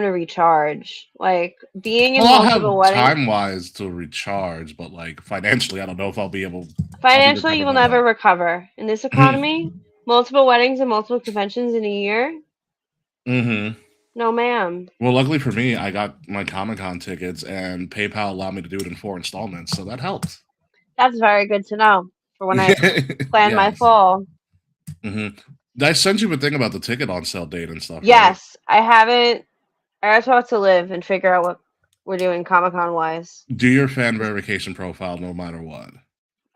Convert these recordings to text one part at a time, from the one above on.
to recharge. Like being Well, in I'll multiple have weddings. time wise to recharge, but like financially, I don't know if I'll be able. I'll be Financially, you recovered will by never recover in this economy. Multiple weddings and multiple conventions in a year. then. No, ma'am. Well, luckily for me, I got my Comic Con tickets, and PayPal allowed me to do it in 4 installments, so that helped. That's very good to know for when I plan my Yes. fall. hmm Did I sent you a thing about the ticket on sale date and stuff, right? Yes, I haven't. I have to talk to Liv and figure out what we're doing Comic Con wise. Do your fan verification profile no matter what.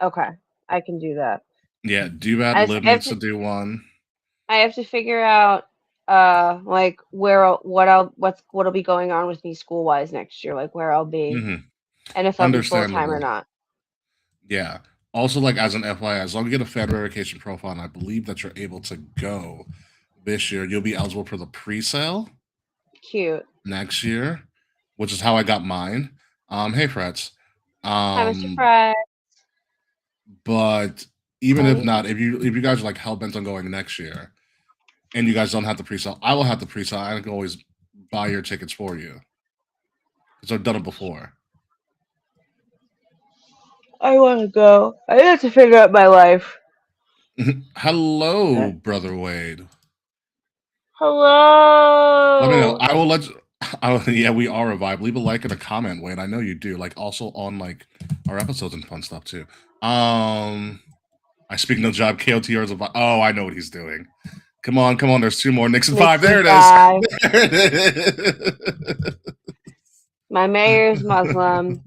Okay, I can do that. Yeah, do that. I, just, Lib needs to do one. I have to figure out like what'll be going on with me school wise next year, like where I'll be hmm and if I'll be full time or Understandable. not. Yeah. Also, like as an FYI, as long as you get a fan verification profile, and I believe that you're able to go this year, you'll be eligible for the pre-sale Cute. next year, which is how I got mine. Hey, Frets. Hi, Mr. Um, Fry. but even if Hey. not, if you guys are like hell bent on going next year, and you guys don't have the pre-sale, I will have the pre-sale. I can always buy your tickets for you because I've done it before. I want to go. I have to figure out my life. Hello, brother Wade. Let me know. Hello. I will let. Yeah, we are a vibe. Leave a like and a comment, Wade. I know you do. Like also on like our episodes and fun stuff too. I speak no job. KOTR is a vibe. Oh, I know what he's doing. Come on, come on. There's two more. Nixon 5. Nixon There it is. 5. There it is. My mayor's Muslim.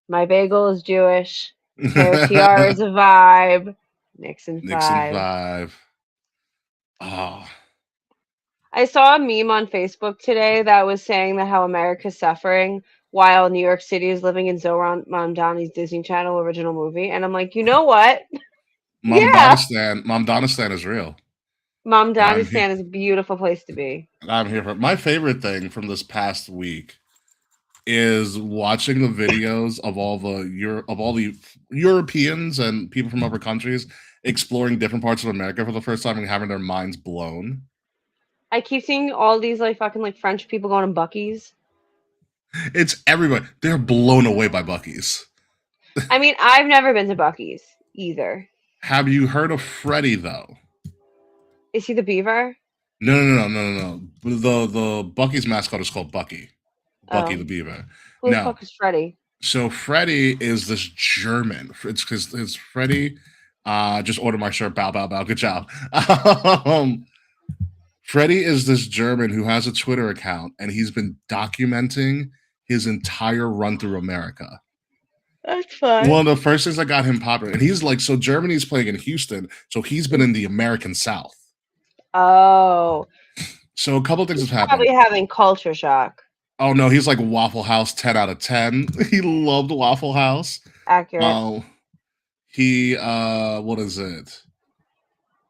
My bagel is Jewish. KOTR is a vibe. Nixon Nixon 5. 5. Oh. I saw a meme on Facebook today that was saying that how America's suffering while New York City is living in Zoran Mamdani's Disney Channel original movie. And I'm like, you know what? Yeah. Mom Donistan is real. And Mamdanistan is a beautiful place to be. I'm here for it. My favorite thing from this past week is watching the videos of all the Europeans and people from other countries exploring different parts of America for the first time and having their minds blown. I keep seeing all these like fucking like French people going to Bucky's. It's everybody. They're blown away by Bucky's. I mean, I've never been to Bucky's either. Have you heard of Freddy though? Is he the beaver? No. The Bucky's mascot is called Bucky. Bucky Oh. the Beaver. Who the No. fuck is Freddy? So Freddy is this German. It's because it's Freddy. Just order my shirt. Bow, bow, bow. Good job. Freddy is this German who has a Twitter account, and he's been documenting his entire run through America. That's fine. One of the first things that got him popular, and he's like, so Germany's playing in Houston, so he's been in the American South. Oh. So a couple of things have happened. Probably having culture shock. Oh no, he's like Waffle House 10 out of 10. He loved Waffle House. Accurate. He what is it?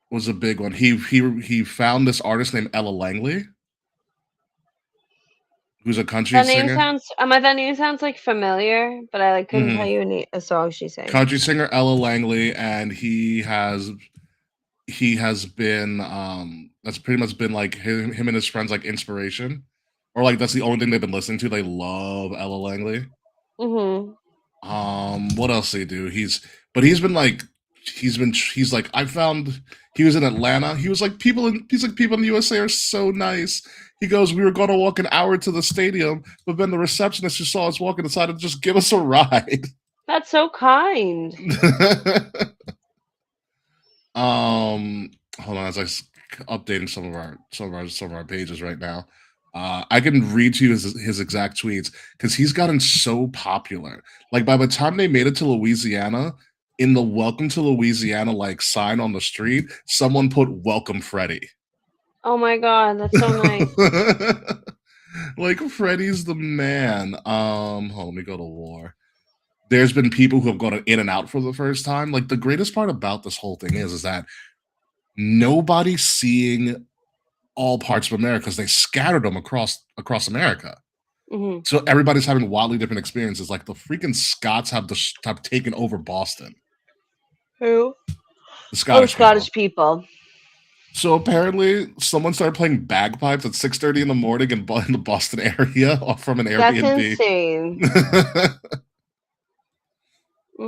Was a big one. He found this artist named Ella Langley, who's a country singer. That name sounds like familiar, but I like couldn't tell you a song she sang. Country singer Ella Langley, and he has been that's pretty much been like him and his friends like inspiration, or like that's the only thing they've been listening to. They love Ella Langley. What else do they do? He's been like I found he was in Atlanta. He's like people in the USA are so nice. He goes, we were going to walk an hour to the stadium, but then the receptionist who saw us walking decided to just give us a ride. That's so kind. Hold on, as I'm updating some of our pages right now. I can read to you his exact tweets because he's gotten so popular. Like by the time they made it to Louisiana, in the "Welcome to Louisiana" like sign on the street, someone put "Welcome Freddie." Oh my god, that's so nice. Like Freddie's the man. Hold on, let me go to war. There's been people who have gone in and out for the first time. Like the greatest part about this whole thing is that nobody's seeing all parts of America because they scattered them across America. Mm-hmm. So everybody's having wildly different experiences. Like the freaking Scots have taken over Boston. Who? The Scottish Scottish people. So apparently, someone started playing bagpipes at 6:30 in the morning in the Boston area off from an That's Airbnb. insane.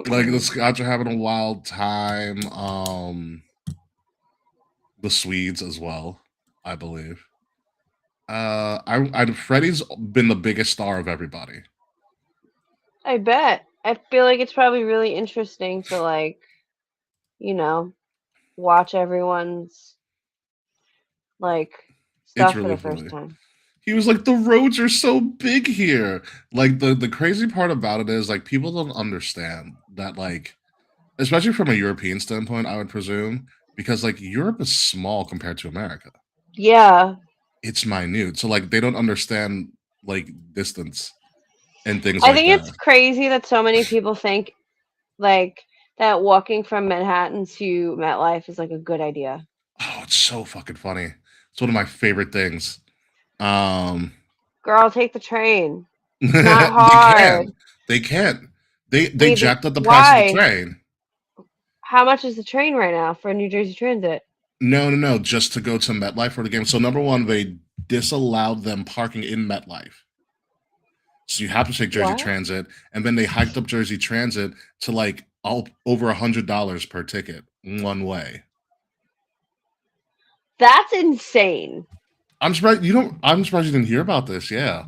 Like the Mm-mm. Scots are having a wild time. The Swedes as well, I believe. Freddie's been the biggest star of everybody. I bet. I feel like it's probably really interesting to like, you know, watch everyone's like It's stuff for really the first funny. time. He was like, the roads are so big here. Like the crazy part about it is like people don't understand that like, especially from a European standpoint, I would presume, because like Europe is small compared to America. Yeah. It's minute. So like they don't understand like distance and things I like think it's that. crazy that so many people think like that walking from Manhattan to MetLife is like a good idea. Oh, it's so fucking funny. It's one of my favorite things. Um Girl, take the train. It's not they hard. can. They can. They Wait, jacked up the price of the why? train. How much is the train right now for New Jersey Transit? No, no, no, just to go to MetLife for the game. So number one, they disallowed them parking in MetLife. So you have to take Jersey What? Transit, and then they hiked up Jersey Transit to like all over $100 per ticket one way. That's insane. I'm surprised you don't. I'm surprised you didn't hear about this. Yeah,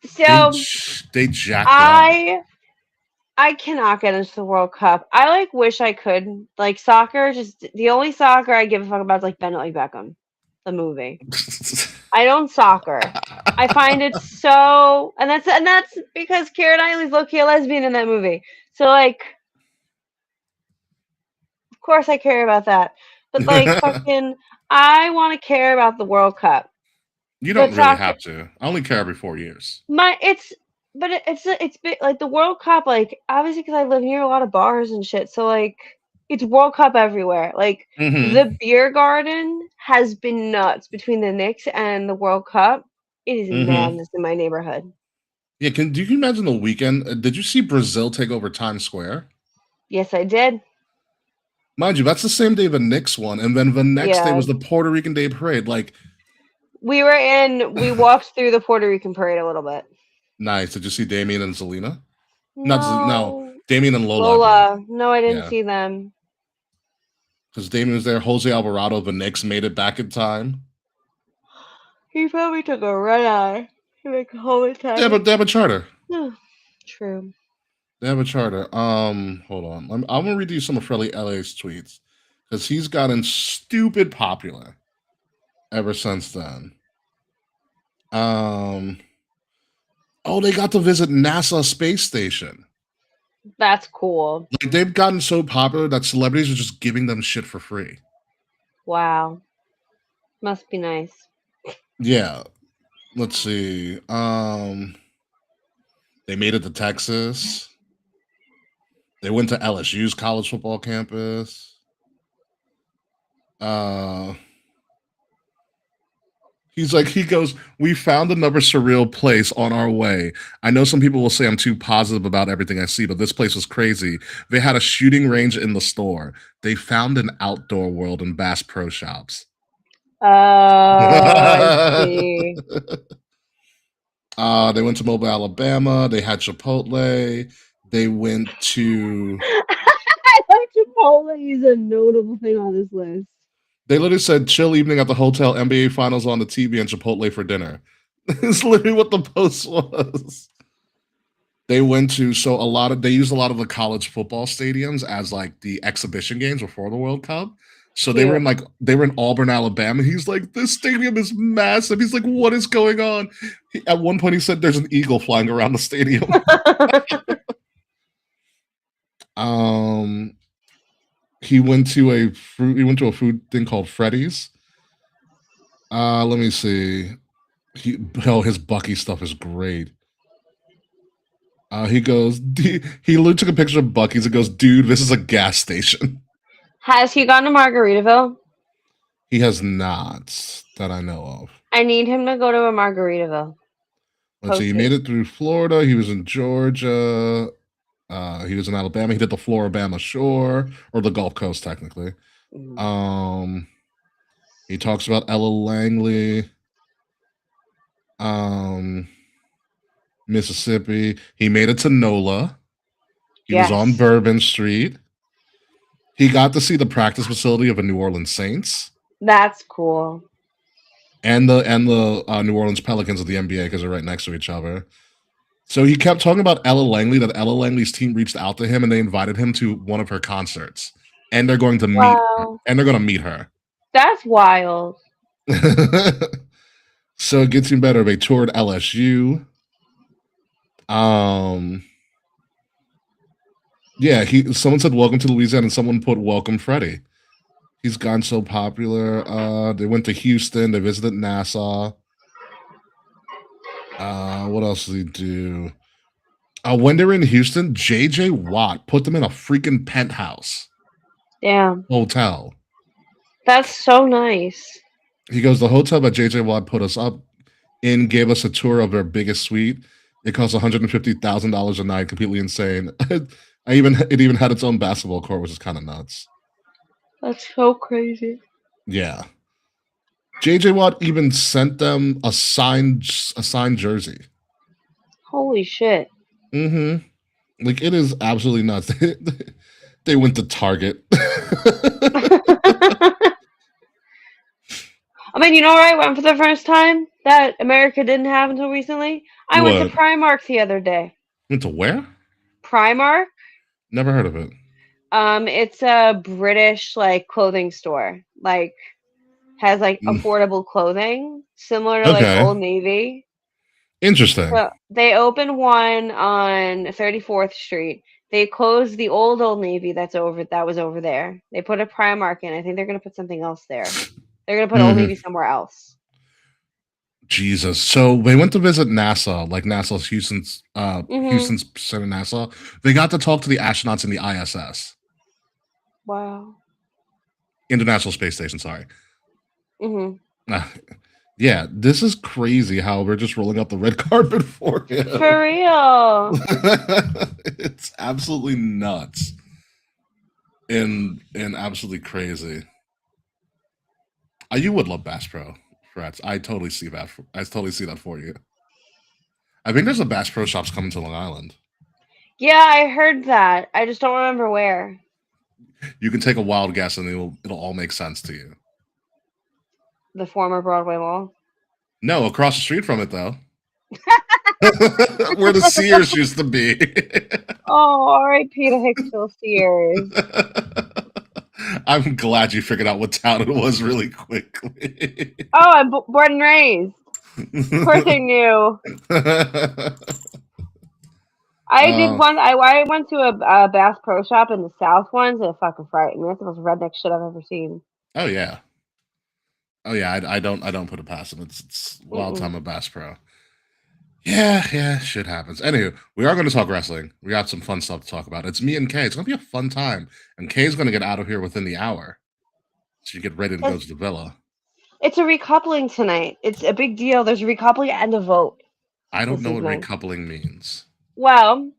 So they jacked it up. I I cannot get into the World Cup. I like wish I could. Like soccer, just the only soccer I give a fuck about is like Bentley Beckham, the movie. I don't soccer. I find it so, and that's because Keira Knightley's low-key a lesbian in that movie. So like, of course I care about that. But like, fucking, I want to care about the World Cup. You don't But really soccer, have to. I only care every 4 years. my it's, but it's big, like the World Cup. Like obviously, because I live near a lot of bars and shit. So like, it's World Cup everywhere. Like the Mm-hmm. beer garden has been nuts between the Knicks and the World Cup. It is Mm-hmm. madness in my neighborhood. Yeah, can do you imagine the weekend? Did you see Brazil take over Times Square? Yes, I did. Mind you, that's the same day the Knicks won, and then the next day Yeah, was the Puerto Rican Day Parade. Like, we walked through the Puerto Rican parade a little bit. nice. Did you see Damien and Selena? Not no, No, Damien and Lola, I believe. Lola. No, I didn't Yeah, see them. because Damien was there. Jose Alvarado, the Knicks, made it back in time. He probably took a red eye to make a home in time. They have a charter. True. They have a charter. Hold on. I'm gonna read you some of Freddie LA's tweets because he's gotten stupid popular ever since then. Um, oh, they got to visit NASA space station. That's cool. Like they've gotten so popular that celebrities are just giving them shit for free. Wow. Must be nice. Yeah. Let's see. They made it to Texas. They went to LSU's college football campus. Uh He's like, he goes, we found another surreal place on our way. I know some people will say I'm too positive about everything I see, but this place was crazy. They had a shooting range in the store. They found an outdoor world in Bass Pro Shops. Oh, I see. They went to Mobile, Alabama. They had Chipotle. They went to. I like Chipotle is a notable thing on this list. They literally said chill evening at the hotel, NBA Finals on the TV, and Chipotle for dinner. It's literally what the post was. They went to they used a lot of the college football stadiums as like the exhibition games before the World Cup. So Cute. they were in Auburn, Alabama. He's like, this stadium is massive. He's like, what is going on? At one point, he said there's an eagle flying around the stadium. um, he went to a food thing called Freddy's. Let me see. His Bucky stuff is great. He goes, he literally took a picture of Bucky's and goes, dude, this is a gas station. Has he gone to Margaritaville? He has not, that I know of. I need him to go to a Margaritaville. Let's see. He made Posted. it through Florida. He was in Georgia. He was in Alabama. He did the Floribama Shore or the Gulf Coast, technically. Mm. Um, He talks about Ella Langley, um, Mississippi. He made it to NOLA. He was on Yes, Bourbon Street. He got to see the practice facility of the New Orleans Saints that's cool. and the New Orleans Pelicans of the NBA because they're right next to each other. So he kept talking about Ella Langley, that Ella Langley's team reached out to him and they invited him to one of her concerts. And they're going to meet her. Wow, And they're going to meet her. that's wild. So it gets even better. They toured LSU. Um, yeah, someone said welcome to Louisiana and someone put welcome Freddie. He's gotten so popular. They went to Houston, they visited Nassau. What else did he do? When they were in Houston, JJ Watt put them in a freaking penthouse Damn, hotel. that's so nice. He goes, the hotel that JJ Watt put us up in gave us a tour of their biggest suite. It cost $150,000 a night, completely insane. It even had its own basketball court, which is kind of nuts. That's so crazy. Yeah. JJ Watt even sent them a signed jersey. Holy shit. Mm-hmm. Like it is absolutely nuts. They went to Target. I mean, you know where I went for the first time that America didn't have until recently? I went to What? Primark the other day. Went to where? Primark? Never heard of it. It's a British like clothing store. Like has like Mm, affordable clothing, similar to like okay. Old Navy. Interesting. So they opened one on 34th Street. They closed the old Navy that was over there. They put a Primark in. I think they're gonna put something else there. They're gonna put Old Mhm. Navy somewhere else. Jesus. So they went to visit NASA, like NASA's Mhm. Houston's center NASA. They got to talk to the astronauts in the ISS, Wow. International Space Station. Sorry. Mhm. Uh, yeah, this is crazy how we're just rolling out the red carpet for him. For real. It's absolutely nuts and absolutely crazy. You would love Bass Pro Frats. I totally see that. I totally see that for you. I think there's a Bass Pro Shops coming to Long Island. Yeah, I heard that. I just don't remember where. You can take a wild guess and it'll all make sense to you. The former Broadway Mall. No, across the street from it though. Where the Sears used to be. Oh, R.I.P. to Hicksville Sears. I'm glad you figured out what town it was really quickly. Oh, I'm born and raised. Of course I knew. I did uh, one. I went to a Bass Pro Shop in the South once, and it fucking frightened me. That's the most redneck shit I've ever seen. oh yeah. Oh yeah, I don't put it past him. It's wild Mm-mm. time of Bass Pro. Yeah, shit happens. Anywho, we are going to talk wrestling. We got some fun stuff to talk about. It's me and Kay. It's going to be a fun time. And Kay's going to get out of here within the hour. So you get ready to go It's, to the villa. it's a recoupling tonight. It's a big deal. There's a recoupling and a vote I don't this know what evening. recoupling means. Well,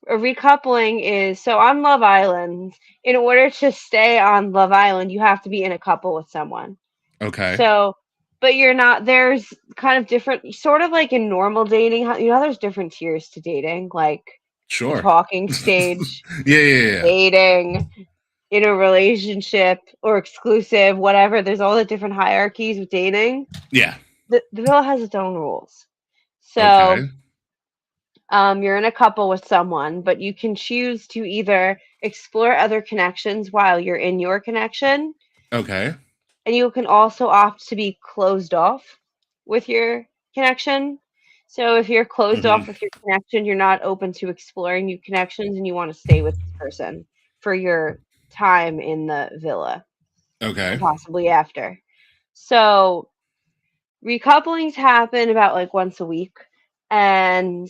a recoupling is so on Love Island, in order to stay on Love Island, you have to be in a couple with someone. Okay. So, but you're not, there's kind of different, sort of like in normal dating, there's different tiers to dating, like the Sure. talking stage, Yeah. dating, in a relationship, or exclusive, whatever. There's all the different hierarchies of dating. Yeah. The villa has its own rules. So, Okay. you're in a couple with someone, but you can choose to either explore other connections while you're in your connection, Okay. and you can also opt to be closed off with your connection. So if you're closed Hmm. off with your connection, you're not open to exploring new connections and you want to stay with this person for your time in the villa and Okay. possibly after. So recouplings happen about like once a week, and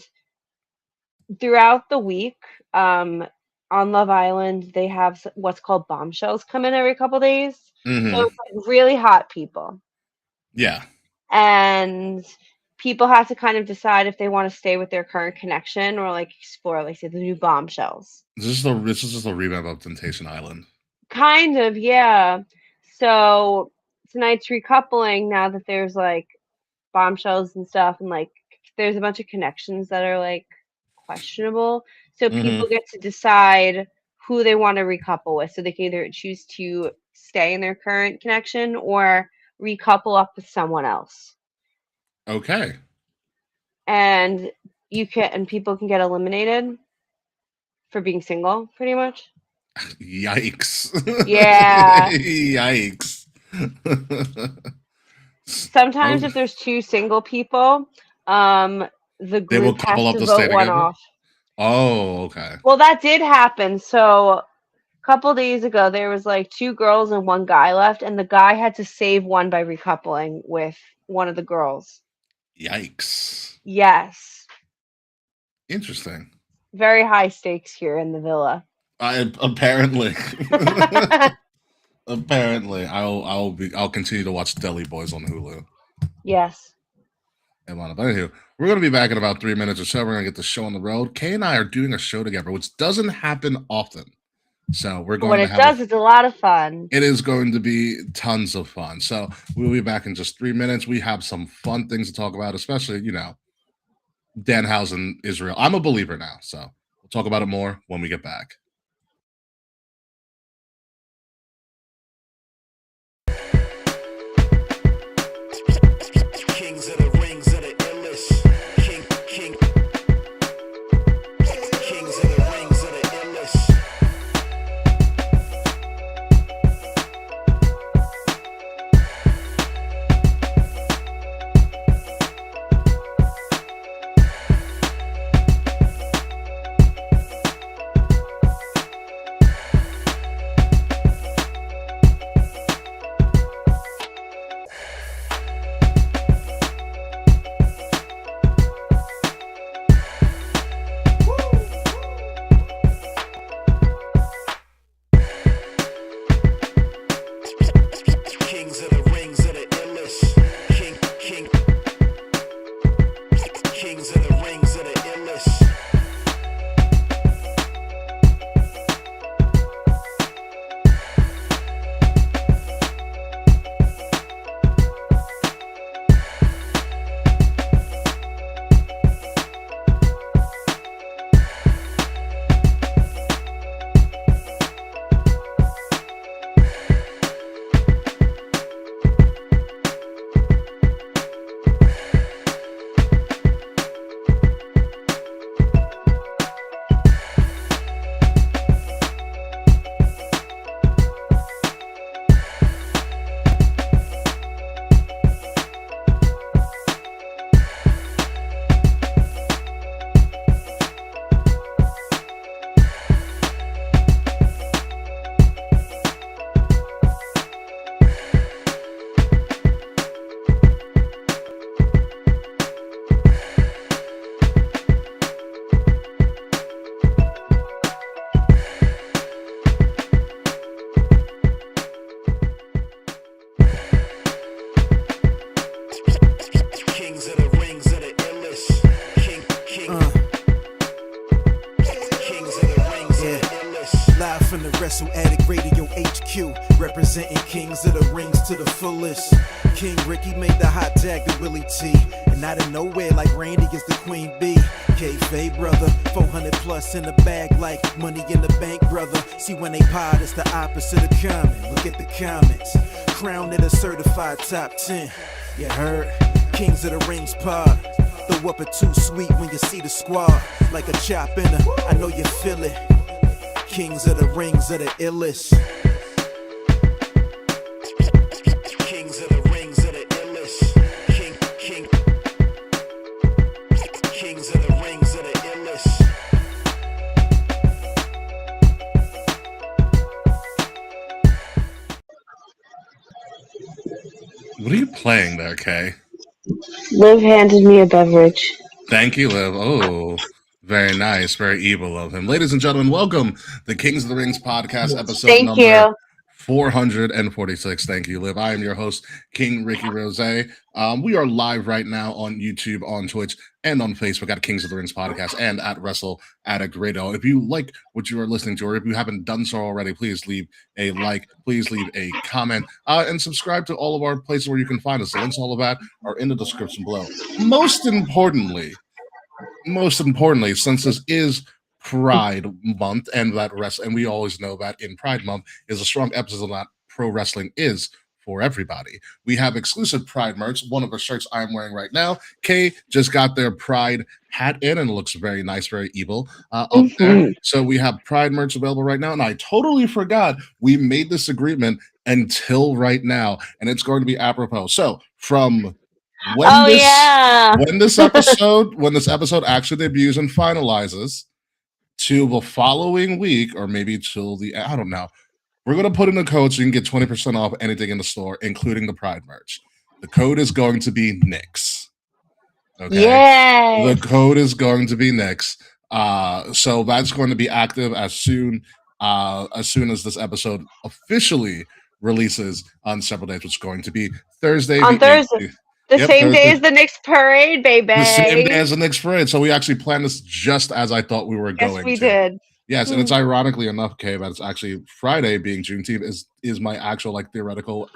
throughout the week, um, on Love Island, they have what's called bombshells come in every couple days. So Hmm. it's like really hot people. Yeah. And people have to kind of decide if they want to stay with their current connection or like explore, like say, the new bombshells. This is just a revamp of Temptation Island. Kind of, yeah. So tonight's recoupling now that there's like bombshells and stuff, and like there's a bunch of connections that are like questionable. So Hmm. people get to decide who they want to recouple with. So they can either choose to stay in their current connection or recouple up with someone else. Okay. And people can get eliminated for being single, pretty much. Yikes. Yeah. Yikes. Sometimes if Okay. there's two single people, um, the They will group couple has up to to stay vote one together? off. Oh, okay. Well, that did happen. So a couple days ago, there was like two girls and one guy left, and the guy had to save one by recoupling with one of the girls. Yikes. Yes, Interesting. very high stakes here in the villa. Apparently. Apparently. I'll continue to watch Deli Boys on Hulu. Yes. But anywho, we're gonna be back in about 3 minutes or so. We're gonna get the show on the road. Kay and I are doing a show together, which doesn't happen often. So we're But when going to it have a does, it's a lot of fun. it is going to be tons of fun. So we'll be back in just 3 minutes. We have some fun things to talk about, especially, Danhausen, Israel. I'm a believer now, so we'll talk about it more when we get back. Kings of the rings of the illest. Kings of the rings of the illest. Kings of the rings of the illest. Kings of the rings of the illest. Kings of the rings of the illest. Kings of the rings of the illest. Live from the Wrestle Addict Radio HQ, representing Kings of the Rings to the fullest. King Ricky made the hot tag to Willie T, and out of nowhere like Randy is the Queen Bee. K-Fay brother, 400 plus in the bag like money in the bank brother. See when they pod, it's the opposite of common. Look at the comments, crowned at a certified top 10. You heard? Kings of the Rings pod. Throw up a too sweet when you see the squad. Like a chop in a, I know you feel it. Kings of the rings of the illest. Kings of the rings of the illest. Kings of the rings of the illest. What are you playing there, Kay? Liv handed me a beverage. Thank you, Liv. Oh, very nice. Very evil of him. Ladies and gentlemen, welcome the Kings of the Rings podcast, episode Thank number you. 446. Thank you, Liv. I am your host, King Ricky Rose. We are live right now on YouTube, on Twitch, and on Facebook at Kings of the Rings Podcast and at Wrestle Addict Radio. If you like what you are listening to, or if you haven't done so already, please leave a like, please leave a comment, and subscribe to all of our places where you can find us. The links to all of that are in the description below. Most importantly, since this is Pride Month and and we always know that in Pride Month is a strong emphasis on that pro wrestling is for everybody. We have exclusive Pride merch. One of the shirts I'm wearing right now. Kay just got their Pride hat in and it looks very nice, very evil up there. So we have Pride merch available right now. And I totally forgot we made this agreement until right now, and it's going to be apropos. So from when this episode actually debuts and finalizes to the following week, or maybe till I don't know, we're going to put in a code so you can get 20% off anything in the store, including the Pride merch. The code is going to be Nix. Okay. Yes. The code is going to be Nix. So that's going to be active as soon as this episode officially releases on several days, which is going to be Thursday. On Thursday. The same day as the Knicks parade, baby. The same day as the Knicks parade. So we actually planned this just as I thought we were going to. Yes, we did. Yes, and it's ironically enough, Kay, that it's actually Friday being Juneteenth is my actual theoretical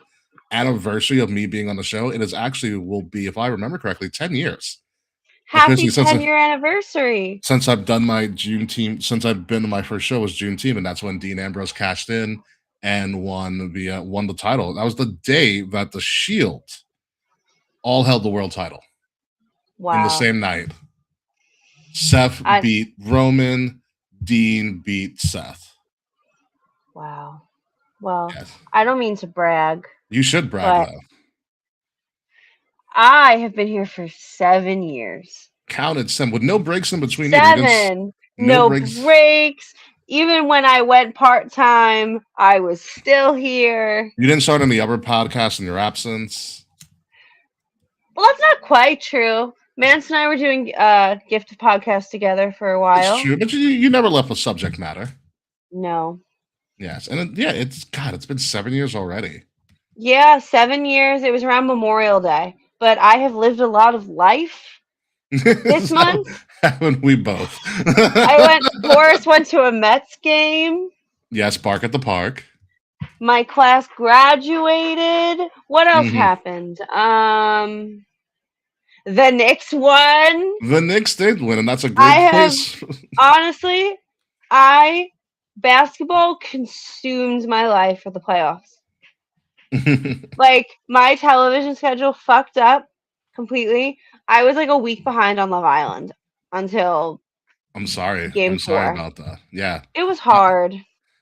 anniversary of me being on the show. It is actually will be, if I remember correctly, 10 years. Happy 10-year anniversary. Since I've done my Juneteenth, since I've been to my first show was Juneteenth, and that's when Dean Ambrose cashed in and won the title. That was the day that the Shield all held the world title. Wow. In the same night. Seth beat Roman, Dean beat Seth. Wow. Well, yes. I don't mean to brag. You should brag, though. I have been here for 7 years. Counted 7 with no breaks in between. 7. No breaks. Even when I went part-time, I was still here. You didn't start any other podcasts in your absence? Well, that's not quite true. Mance and I were doing Gift podcast together for a while. It's true, but you never left the subject matter. No. Yes, and it's been 7 years already. Yeah, 7 years. It was around Memorial Day, but I have lived a lot of life this month. Haven't we both? Boris went to a Mets game. Yes, Bark at the Park. My class graduated. What else happened? The Knicks won. The Knicks did win, and that's a great place. Honestly, basketball consumes my life for the playoffs. My television schedule fucked up completely. I was a week behind on Love Island until I'm sorry. Game 4. Sorry about that. Yeah. It was hard.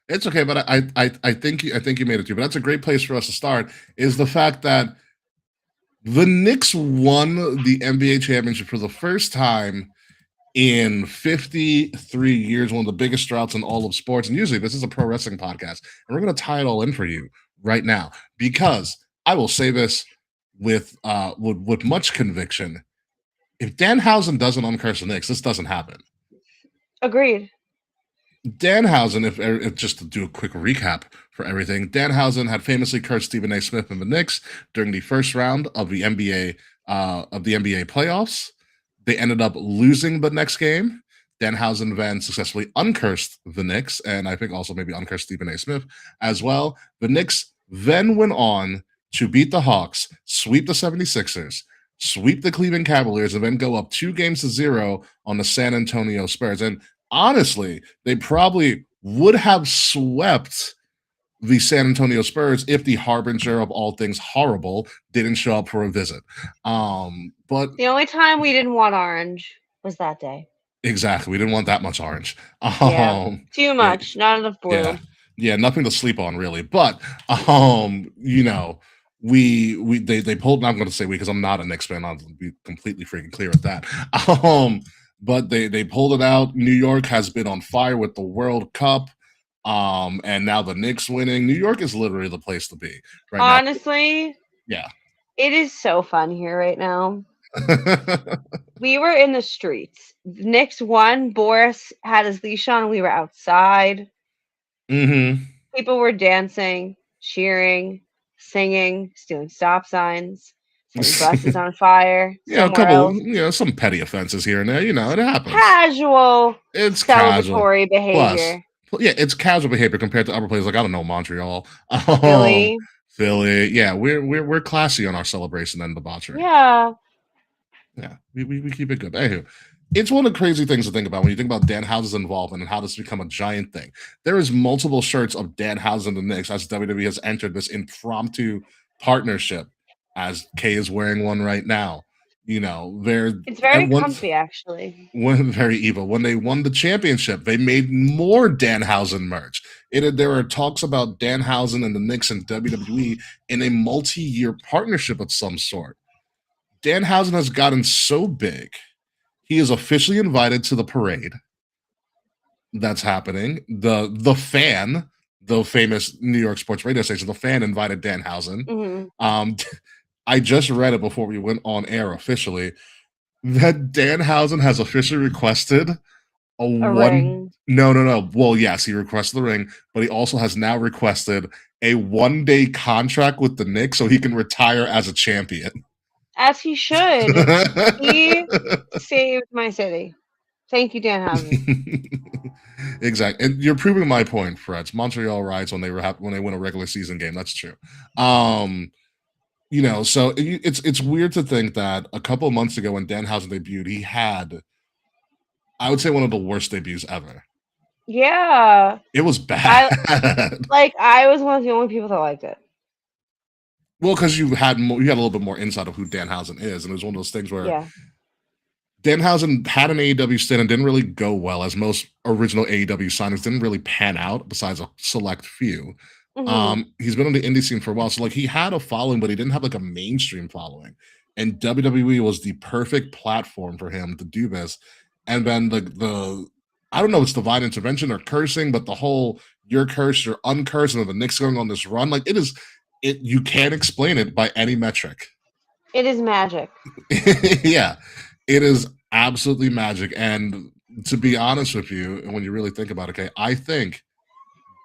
It's okay, but I think you made it too. But that's a great place for us to start. Is the fact that the Knicks won the NBA championship for the first time in 53 years, one of the biggest droughts in all of sports. And usually, this is a pro wrestling podcast, and we're going to tie it all in for you right now because I will say this with much conviction: if Danhausen doesn't uncurse the Knicks, this doesn't happen. Agreed. Danhausen, if just to do a quick recap for everything, Danhausen had famously cursed Stephen A. Smith and the Knicks during the first round of the NBA playoffs. They ended up losing the next game. Danhausen then successfully uncursed the Knicks, and I think also maybe uncursed Stephen A. Smith as well. The Knicks then went on to beat the Hawks, sweep the 76ers, sweep the Cleveland Cavaliers, and then go up 2-0 on the San Antonio Spurs. And honestly, they probably would have swept the San Antonio Spurs if the harbinger of all things horrible didn't show up for a visit. But the only time we didn't want orange was that day. Exactly. We didn't want that much orange. Too much. Not enough blue. Yeah, nothing to sleep on really. But they pulled, I'm going to say we because I'm not a Knicks fan. I'll be completely freaking clear with that. But they pulled it out. New York has been on fire with the World Cup. And now the Knicks winning. New York is literally the place to be right now. Honestly, yeah. It is so fun here right now. We were in the streets. The Knicks won. Boris had his leash on. We were outside. Mm-hmm. People were dancing. cheering, singing, stealing stop signs, setting buses on fire Yeah, a somewhere couple, else. some petty offenses here and there. It happens. Casual It's casual. celebratory Plus, behavior. yeah, it's casual behavior compared to other places like I don't know Montreal, Philly. Philly. Yeah, we're classy on our celebration and debauchery. Yeah. Yeah, we keep it good. Anywho, it's one of the crazy things to think about when you think about Danhausen's involvement and how this has become a giant thing. There is multiple shirts of Danhausen and the Knicks as WWE has entered this impromptu partnership. As Kay is wearing one right now. They're It's very and comfy, actually. when very evil. When they won the championship, they made more Danhausen merch. There were talks about Danhausen and the Knicks and WWE in a multi-year partnership of some sort. Danhausen has gotten so big, he is officially invited to the parade that's happening. The Fan, the famous New York sports radio station, the Fan invited Danhausen. Hmm. I just read it before we went on air officially that Danhausen has officially requested a A one. ring. No. Well, yes, he requested the ring, but he also has now requested a 1-day contract with the Knicks so he can retire as a champion. As he should. He saved my city. Thank you, Danhausen. Exactly, and you're proving my point, Fred. Montreal riots when they when they win a regular season game. That's true. So it's weird to think that a couple of months ago when Danhausen debuted, he had, I would say, one of the worst debuts ever. Yeah. It was bad. I was one of the only people that liked it. Well, because you had a little bit more insight of who Danhausen is, and it was one of those things where Yeah. Danhausen had an AEW stint and didn't really go well, as most original AEW signings didn't really pan out, besides a select few. Hmm. He's been on the indie scene for a while, so he had a following, but he didn't have a mainstream following. And WWE was the perfect platform for him to do this. And then the I don't know if it's divine intervention or cursing, but the whole you're cursed, you're uncursed, and the Knicks going on this run, you can't explain it by any metric. It is magic. Yeah, it is absolutely magic. And to be honest with you, when you really think about it, okay, I think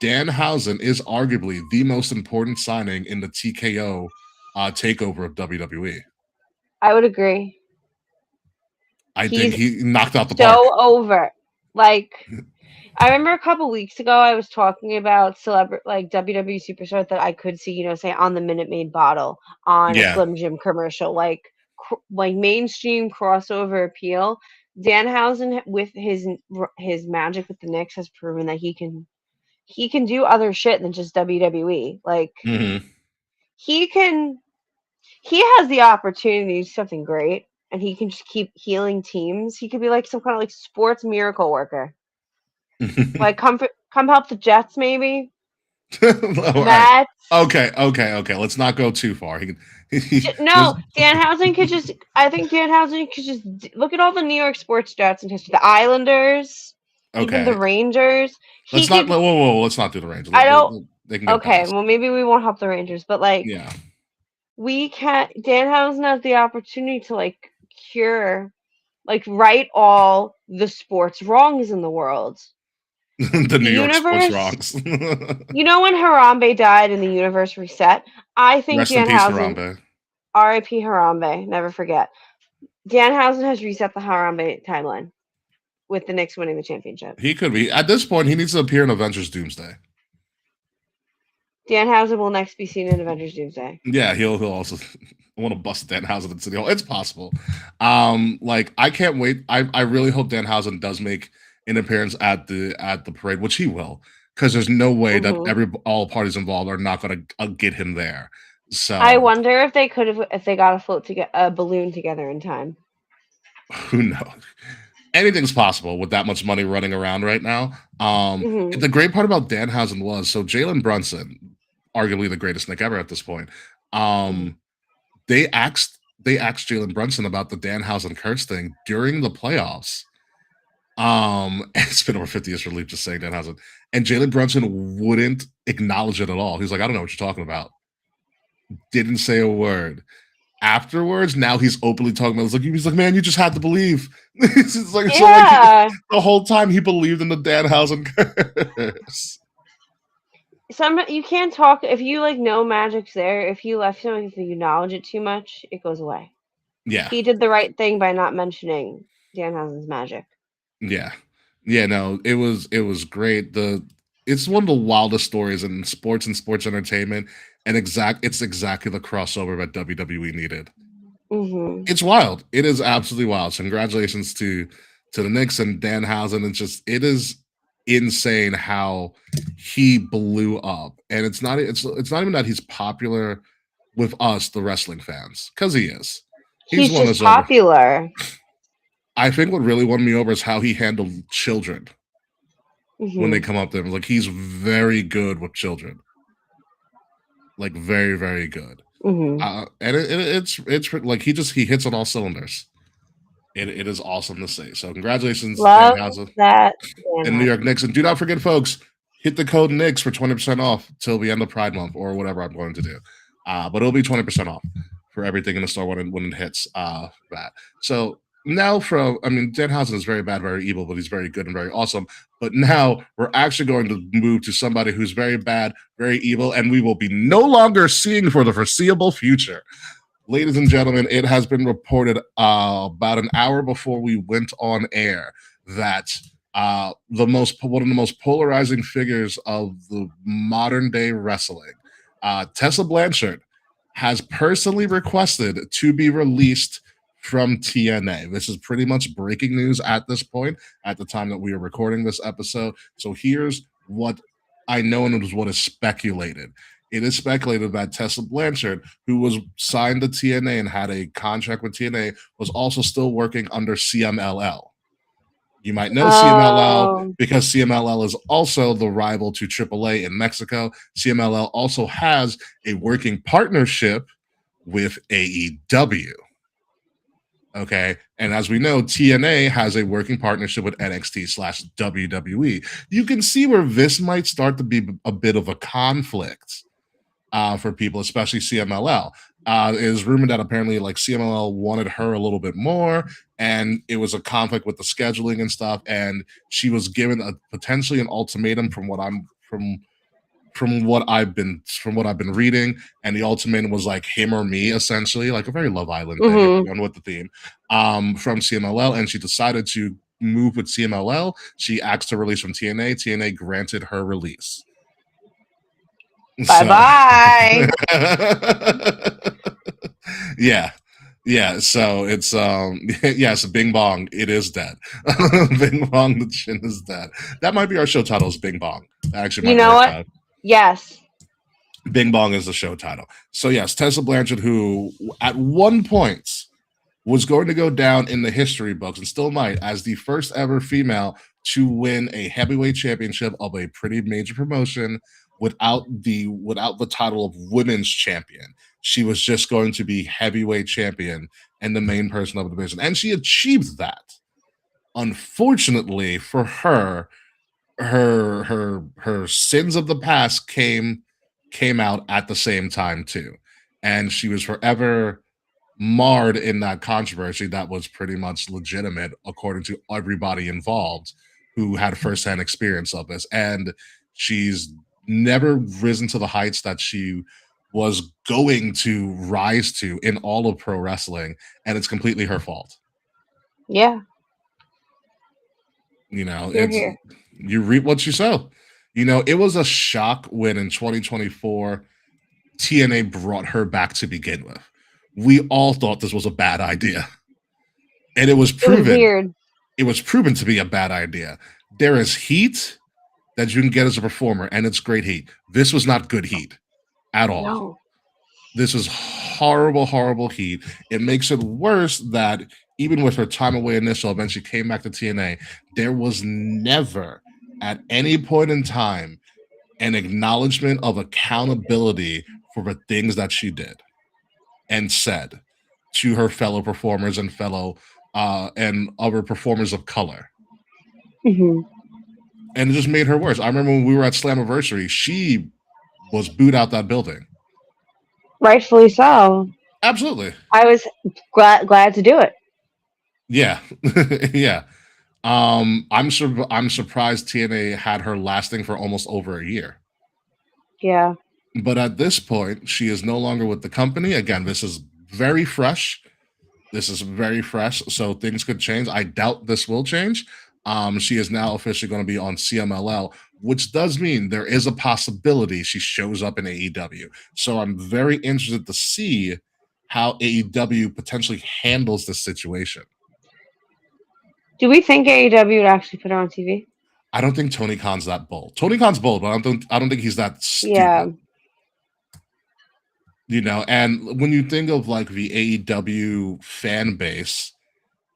Danhausen is arguably the most important signing in the TKO takeover of WWE. I would agree. I think He's he knocked out the park. so over. I remember a couple weeks ago I was talking about WWE superstars that I could see, say on the Minute Maid bottle, on a Yeah. Slim Jim commercial, like mainstream crossover appeal. Danhausen with his magic with the Knicks has proven that he can do other shit than just WWE. Mm-hmm. He has the opportunity to do something great, and he can just keep healing teams. He could be like some kind of sports miracle worker. Come help the Jets, maybe. Right. Okay. Let's not go too far. No, Danhausen could just. I think Danhausen could just look at all the New York sports Jets in history. The Islanders, even the Rangers. Let's not. Whoa! Let's not do the Rangers. I don't. They can get okay, past. well maybe we won't help the Rangers, but yeah, we can't. Danhausen has the opportunity to cure, right all the sports wrongs in the world. the New York sports wrongs. When Harambe died and the universe reset, I think Rest in peace, Harambe. R.I.P. Harambe, never forget. Danhausen has reset the Harambe timeline with the Knicks winning the championship. He could be. At this point, he needs to appear in Avengers Doomsday. Danhausen will next be seen in Avengers Doomsday. Yeah, he'll also want to bust Danhausen in City Hall. It's possible. I can't wait. I really hope Danhausen does make an appearance at the parade, which he will, because there's no way that all parties involved are not going to get him there. So I wonder if they could have, if they got a balloon together in time. Who knows? Anything's possible with that much money running around right now. The great part about Danhausen was, so Jalen Brunson, arguably the greatest Knick ever at this point. They asked Jalen Brunson about the Danhausen curse thing during the playoffs. It's been over 50 years for Leap just saying Danhausen. And Jalen Brunson wouldn't acknowledge it at all. He's like, I don't know what you're talking about. Didn't say a word. Afterwards, now he's openly talking about it. He's like, man, you just had to believe. The whole time he believed in the Danhausen curse. Some you can't talk if you like know magic's there. If you left him, if you acknowledge it too much, it goes away. Yeah, He did the right thing by not mentioning Danhausen's magic. yeah, yeah. No, it was great. It's one of the wildest stories in sports and sports entertainment, and it's exactly the crossover that WWE needed. Hmm. It's wild. It is absolutely wild. So congratulations to the Knicks and Danhausen. It is insane how he blew up. And it's not even that he's popular with us, the wrestling fans, because he is. He's He's won just us over. popular. I think what really won me over is how he handled children when they Hmm. come up to him. Like he's very good with children. Like very, very good. Hmm. And it's like he hits on all cylinders. It is awesome to see. So congratulations, Love Danhausen that and New York Danhausen. Knicks. And do not forget, folks, hit the code Knicks for 20% off till the end of Pride Month or whatever I'm going to do. But it'll be 20% off for everything in the store when it hits that. So now Danhausen is very bad, very evil, but he's very good and very awesome. But now we're actually going to move to somebody who's very bad, very evil, and we will be no longer seeing for the foreseeable future. Ladies and gentlemen, it has been reported about an hour before we went on air that one of the most polarizing figures of the modern day wrestling, Tessa Blanchard, has personally requested to be released from TNA. This is pretty much breaking news at this point, at the time that we are recording this episode. So here's what I know, and it is what is speculated. It is speculated that Tessa Blanchard, who was signed to TNA and had a contract with TNA, was also still working under CMLL. You might know CMLL Oh, because CMLL is also the rival to AAA in Mexico. CMLL also has a working partnership with AEW. Okay. And as we know, TNA has a working partnership with NXT/WWE. You can see where this might start to be a bit of a conflict for people, especially CMLL. It is rumored that apparently like CMLL wanted her a little bit more, and it was a conflict with the scheduling and stuff. And she was given a potentially an ultimatum from what I've been reading, and the ultimatum was like him or me, essentially, like a very Love Island thing, if hmm. you're going with the theme, from CMLL, and she decided to move with CMLL. She asked to release from TNA. TNA granted her release. Bye So bye. yeah. Yeah, so it's yes, Bing Bong, it is dead. Bing Bong, the chin is dead. That might be our show title is Bing Bong. That actually You might know work what? out. Yes. Bing Bong is the show title. So yes, Tessa Blanchard, who at one point was going to go down in the history books and still might as the first ever female to win a heavyweight championship of a pretty major promotion without the title of women's champion. She was just going to be heavyweight champion and the main person of the division, and she achieved that. Unfortunately for her, her sins of the past came out at the same time too, and she was forever marred in that controversy that was pretty much legitimate according to everybody involved who had firsthand experience of this. And she's never risen to the heights that she was going to rise to in all of pro wrestling, and it's completely her fault. Yeah. You know, Here, it's here. you reap what you sow. You know, it was a shock when in 2024 TNA brought her back to begin with. We all thought this was a bad idea. And It was weird. it was proven to be a bad idea. There is heat that you can get as a performer, and it's great heat. This was not good heat at all. No. This is horrible, horrible heat. It makes it worse that even with her time away initial, when she came back to TNA, there was never at any point in time an acknowledgement of accountability for the things that she did and said to her fellow performers and fellow and other performers of color. Hmm. And it just made her worse. I remember when we were at Slammiversary, she was booed out that building. Rightfully so. Absolutely. I was glad to do it. Yeah. Yeah. I'm surprised TNA had her lasting for almost over a year. Yeah. But at this point, she is no longer with the company. Again, this is very fresh. This is very fresh, so things could change. I doubt this will change. She is now officially going to be on CMLL, which does mean there is a possibility she shows up in AEW. So I'm very interested to see how AEW potentially handles this situation. Do we think AEW would actually put her on TV? I don't think Tony Khan's that bold. Tony Khan's bold, but I don't think he's that Yeah. stupid. And when you think of like the AEW fan base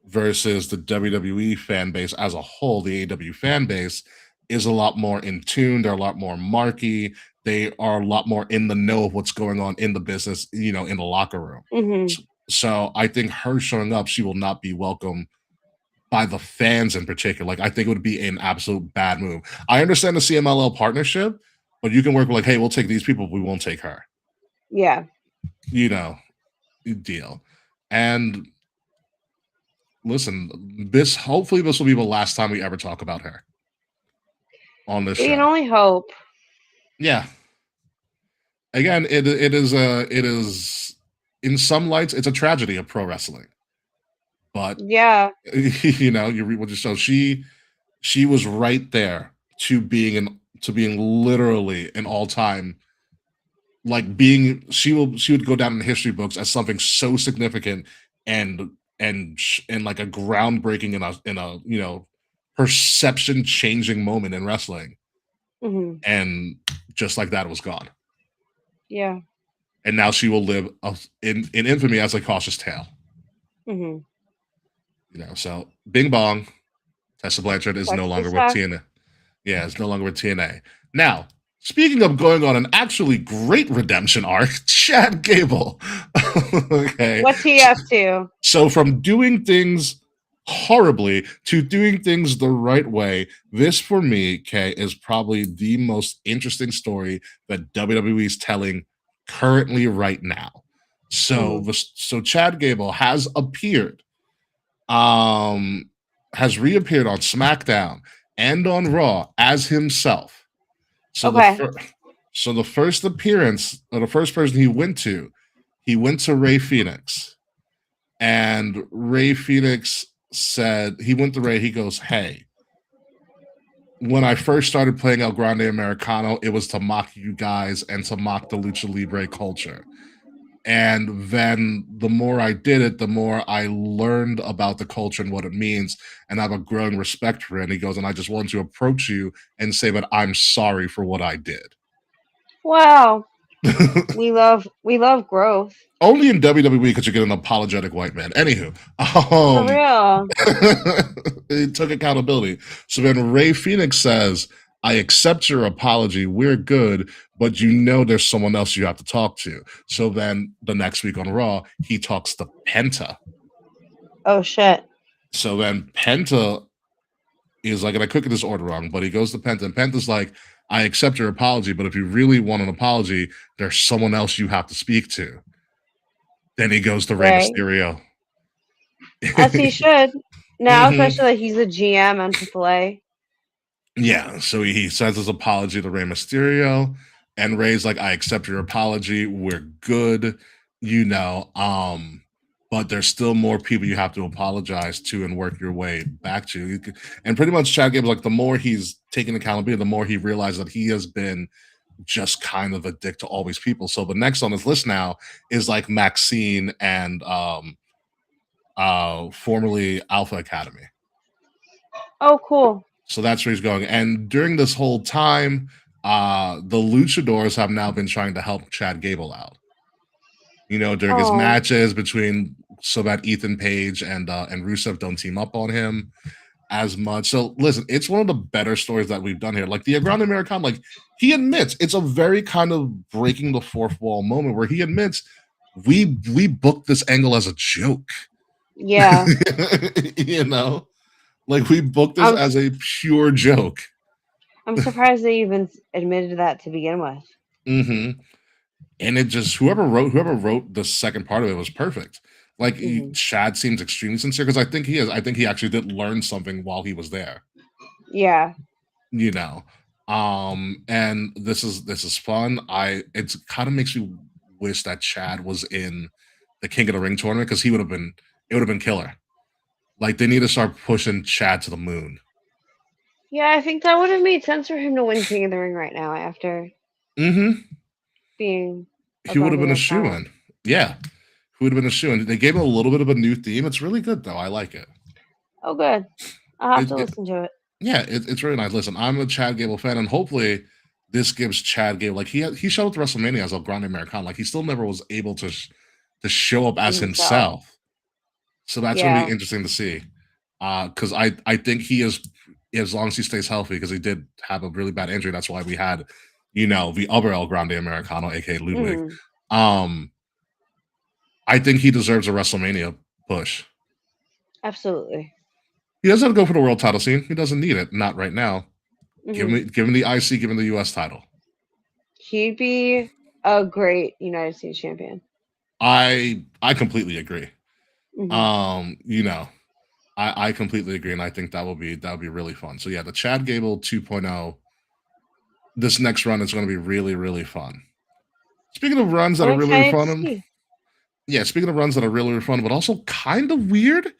versus the WWE fan base as a whole, the AEW fan base is a lot more in tune. They're a lot more marky. They are a lot more in the know of what's going on in the business, in the locker room. Mhm. So I think her showing up, she will not be welcome by the fans in particular. Like, I think it would be an absolute bad move. I understand the CMLL partnership, but you can work with like, hey, we'll take these people, we won't take her. Yeah. You know, deal. And listen, hopefully this will be the last time we ever talk about her on this We can show. only hope. Yeah. Again, it is in some lights it's a tragedy of pro wrestling. But Yeah. you read what you so she was right there to being literally an all-time, like being she would go down in the history books as something so significant and like a groundbreaking in a perception changing moment in wrestling, Mhm. and just like that, it was gone. Yeah. And now she will live in infamy as a cautious tale. Mhm. So Bing Bong, Tessa Blanchard is no Sucks to longer with suck. TNA. Yeah, it's no longer with TNA. Now, speaking of going on an actually great redemption arc, Chad Gable. Okay. What's he up to? So from doing things horribly to doing things the right way, this for me, Kay, is probably the most interesting story that WWE is telling currently right now. So, Mhm. so Chad Gable um, has reappeared on SmackDown and on Raw as himself. So the Okay. so the first appearance, or the first person he went to Ray Phoenix. And Ray Phoenix said, he went to Ray, he goes, hey, when I first started playing El Grande Americano, it was to mock you guys and to mock the Lucha Libre culture. And then the more I did it, the more I learned about the culture and what it means. And I have a growing respect for it. And he goes, and I just wanted to approach you and say that I'm sorry for what I did. Wow. We love growth. Only in WWE because you get an apologetic white man. Anywho, For real. he took accountability. So then Ray Phoenix says, I accept your apology. We're good, but there's someone else you have to talk to. So then the next week on Raw, he talks to Penta. Oh shit. So then Penta is like, and I could get this order wrong, but he goes to Penta, and Penta's like, I accept your apology, but if you really want an apology, there's someone else you have to speak to. Then he goes to Rey Right. Mysterio. As he should. Now, Mhm. especially that he's a GM on AAA. Yeah, so he sends his apology to Rey Mysterio, and Rey's like, I accept your apology. We're good, you know. But there's still more people you have to apologize to and work your way back to. And pretty much Chad Gable's like, the more he's taking accountability, the more he realizes that he has been just kind of a dick to all these people. So the next on his list now is like Maxine and formerly Alpha Academy. Oh, cool. So that's where he's going. And during this whole time, the luchadors have now been trying to help Chad Gable out. During his Oh. matches between, so that Ethan Page and Rusev don't team up on him as much. So listen, it's one of the better stories that we've done here. Like the Grande American, like he admits it's a very kind of breaking the fourth wall moment where he admits we booked this angle as a joke. Yeah. Like we booked this I'm as a pure joke. I'm surprised they even admitted that to begin with. Mm-hmm. And it just whoever wrote the second part of it was perfect. Like Mhm. Chad seems extremely sincere because I think he is. I think he actually did learn something while he was there. Yeah. You know, And this is fun. It's kind of makes me wish that Chad was in the King of the Ring tournament because he would have been it would have been killer. Like they need to start pushing Chad to the moon. Yeah, I think that would have made sense for him to win King of the Ring right now after Hmm. being a He would have Grande been a shoe Americano. in. Yeah, he would have been a shoe in. They gave him a little bit of a new theme. It's really good though. I like it. Oh, good. I'll have It, to it listen to it. yeah, it's really nice. Listen, I'm a Chad Gable fan, and hopefully this gives Chad Gable like he showed up to WrestleMania as a Grande Americano. Like he still never was able to show up Be as himself. himself. So that's going to be Yeah. interesting to see. Because I think he is, as long as he stays healthy, because he did have a really bad injury. That's why we had, the other El Grande Americano, aka Ludwig. Hmm. Um, I think he deserves a WrestleMania push. Absolutely. He doesn't have to go for the world title scene. He doesn't need it. Not right now. Hmm. Give him the IC, give him the US title. He'd be a great United States champion. I completely agree. Hmm. Um, you know, I completely agree, and I think that would be really fun. So yeah, the Chad Gable 2.0, this next run is going to be really, really fun. Speaking of runs that I'm are really excited to fun, see. yeah, speaking of runs that are really, really fun, but also kind of weird,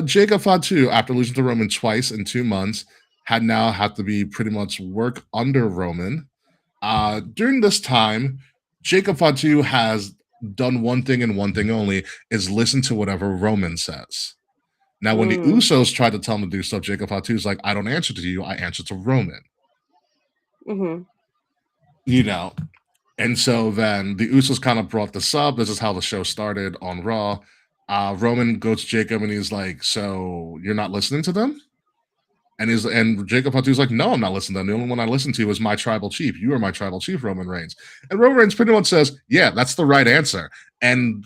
Jacob Fatu, after losing to Roman twice in 2 months, had to be pretty much work under Roman. During this time, Jacob Fatu has done one thing and one thing only, is listen to whatever Roman says. Now, when the Mm. Usos tried to tell him to do stuff, Jacob Fatu's like, I don't answer to you, I answer to Roman. Hmm. You know, And so then the Usos kind of brought this up. This is how the show started on Raw. Roman goes to Jacob and he's like, "So you're not listening to them?" And Jacob Fatu's like, "No, I'm not listening to them. The only one I listen to is my tribal chief. You are my tribal chief, Roman Reigns." And Roman Reigns pretty much says, "Yeah, that's the right answer," and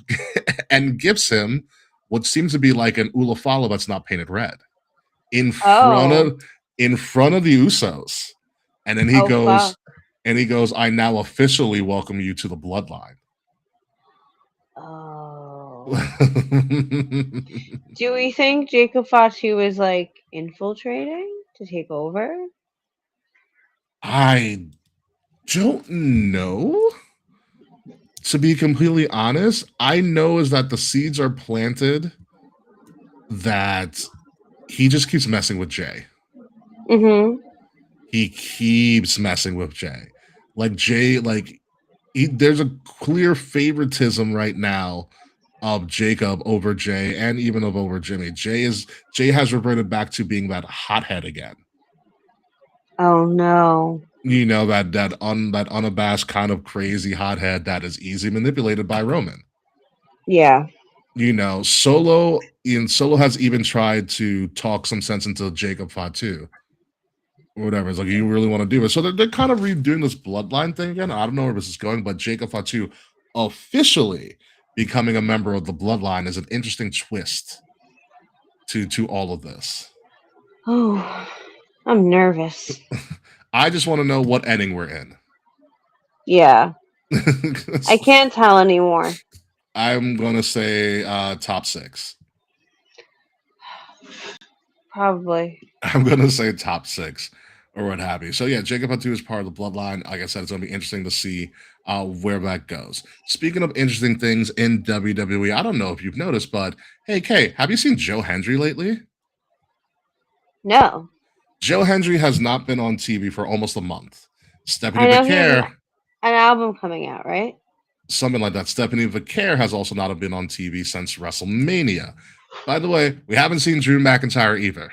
and gives him what seems to be like an Ulafala that's not painted red in front Oh. of in front of the Usos. And then he Oh, fuck. goes, I now officially welcome you to the bloodline. Oh. Do we think Jacob Fatu is like infiltrating to take over? I don't know. To be completely honest, I know is that the seeds are planted that he just keeps messing with Jay. Mm-hmm. He keeps messing with Jay. Like Jay, there's a clear favoritism right now of Jacob over Jay and even of over Jimmy. Jay has reverted back to being that hothead again. Oh no. That unabashed kind of crazy hothead that is easy manipulated by Roman. Yeah. Solo has even tried to talk some sense into Jacob Fatu or whatever. It's like, you really want to do it. So they're kind of redoing this bloodline thing again. I don't know where this is going, but Jacob Fatu officially becoming a member of the bloodline is an interesting twist to all of this. Oh, I'm nervous. I just want to know what ending we're in. Yeah. I can't tell anymore. I'm gonna say top six. Probably. I'm gonna say top six or what have you. So yeah, Jacob Fatu is part of the bloodline. Like I said, it's gonna be interesting to see where that goes. Speaking of interesting things in WWE, I don't know if you've noticed, but hey Kay, have you seen Joe Hendry lately? No. Joe Hendry has not been on TV for almost a month. Stephanie I know he has Vaquer, an album coming out, right? something like that. Stephanie Vaquer has also not been on TV since WrestleMania. By the way, we haven't seen Drew McIntyre either.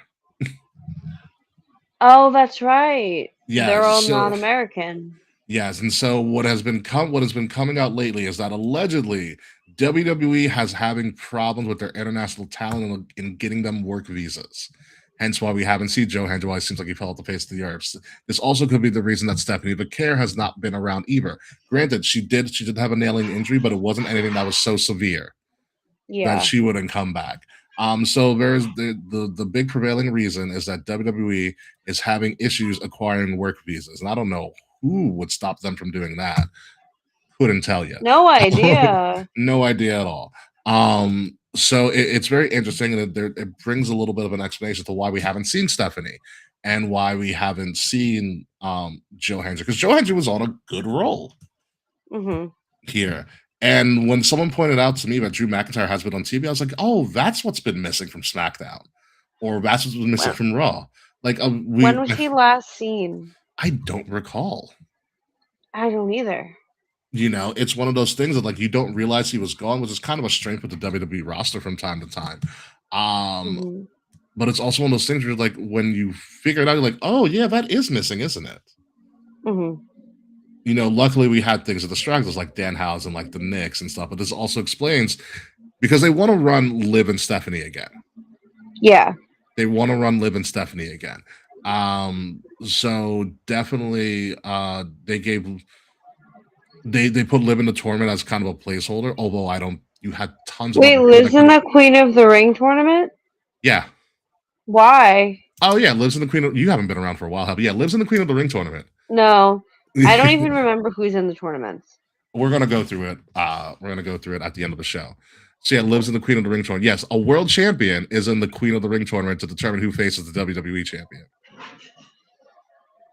Oh, that's right. They're Yes, all so non-American. yes, and so what has been coming out lately is that allegedly WWE has having problems with their international talent in getting them work visas. Hence why we haven't seen Joe Hendry. Why it seems like he fell off the face of the earth. This also could be the reason that Stephanie Vaquer has not been around either. Granted, she did have a nailing injury, but it wasn't anything that was so severe that Yeah. she wouldn't come back. So there's the big prevailing reason is that WWE is having issues acquiring work visas, and I don't know who would stop them from doing that. Couldn't tell you. No idea. No idea at all. So it's very interesting, and it brings a little bit of an explanation to why we haven't seen Stephanie and why we haven't seen Joe Hendry, because Joe Hendry was on a good roll Mhm. here. And when someone pointed out to me that Drew McIntyre has been on TV, I was like, oh, that's what's been missing from SmackDown, or that's what's been missing When from Raw. Like when was he last seen? I don't recall. I don't either. It's one of those things that like you don't realize he was gone, which is kind of a strength with the WWE roster from time to time. Um, Mhm. but it's also one of those things where like when you figure it out, you're like, oh yeah, that is missing, isn't it? Mhm. Luckily we had things that distract us like Danhausen, like the Knicks and stuff. But this also explains because they want to run Liv and Stephanie again. Yeah. They want to run Liv and Stephanie again. So definitely they put Liv in the tournament as kind of a placeholder, although I don't you had tons of Wait, other people that lives in could. the Queen of the Ring tournament? Yeah. Why? Oh yeah, lives in the Queen of you haven't been around for a while, have you? Yeah, lives in the Queen of the Ring tournament. No. I don't even remember who's in the tournaments. We're gonna go through it. We're gonna go through it at the end of the show. So yeah, lives in the Queen of the Ring tournament. Yes, a world champion is in the Queen of the Ring tournament to determine who faces the WWE champion.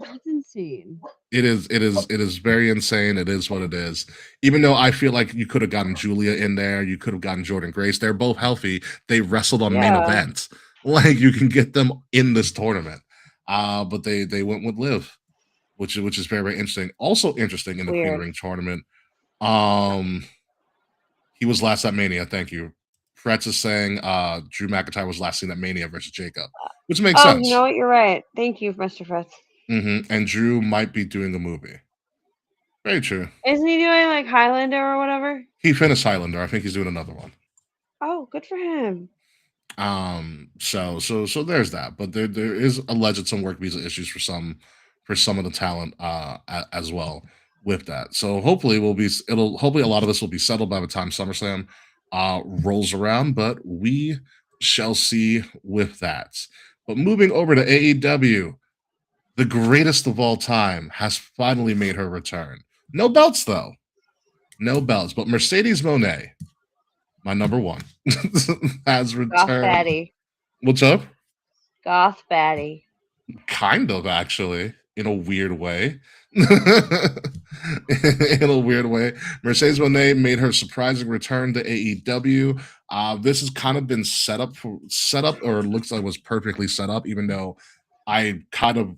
That's insane. It is very insane. It is what it is. Even though I feel like you could have gotten Julia in there, you could have gotten Jordan Grace. They're both healthy. They wrestled on main Yeah. events. Like you can get them in this tournament. But they went with Liv, which is very, very interesting. Also interesting in the Queen of Weird. the Ring tournament. He was last at Mania. Thank you. Fretz is saying Drew McIntyre was last seen at Mania versus Jacob, which makes Oh, sense. you know what? You're right. Thank you, Mr. Fritz. And Drew might be doing a movie. Very true. Isn't he doing like Highlander or whatever? He finished Highlander. I think he's doing another one. Oh, good for him. So there's that. But there is alleged some work visa issues for some of the talent as well with that. So hopefully hopefully a lot of this will be settled by the time SummerSlam rolls around, but we shall see with that. But moving over to AEW, the greatest of all time has finally made her return. No belts though. No belts, but Mercedes Moné, my number one, has returned. Goth baddie. What's up? Goth baddie. Kind of, actually, in a weird way. In a weird way, Mercedes Moné made her surprising return to AEW. This has kind of been set up, or looks like it was perfectly set up, even though I kind of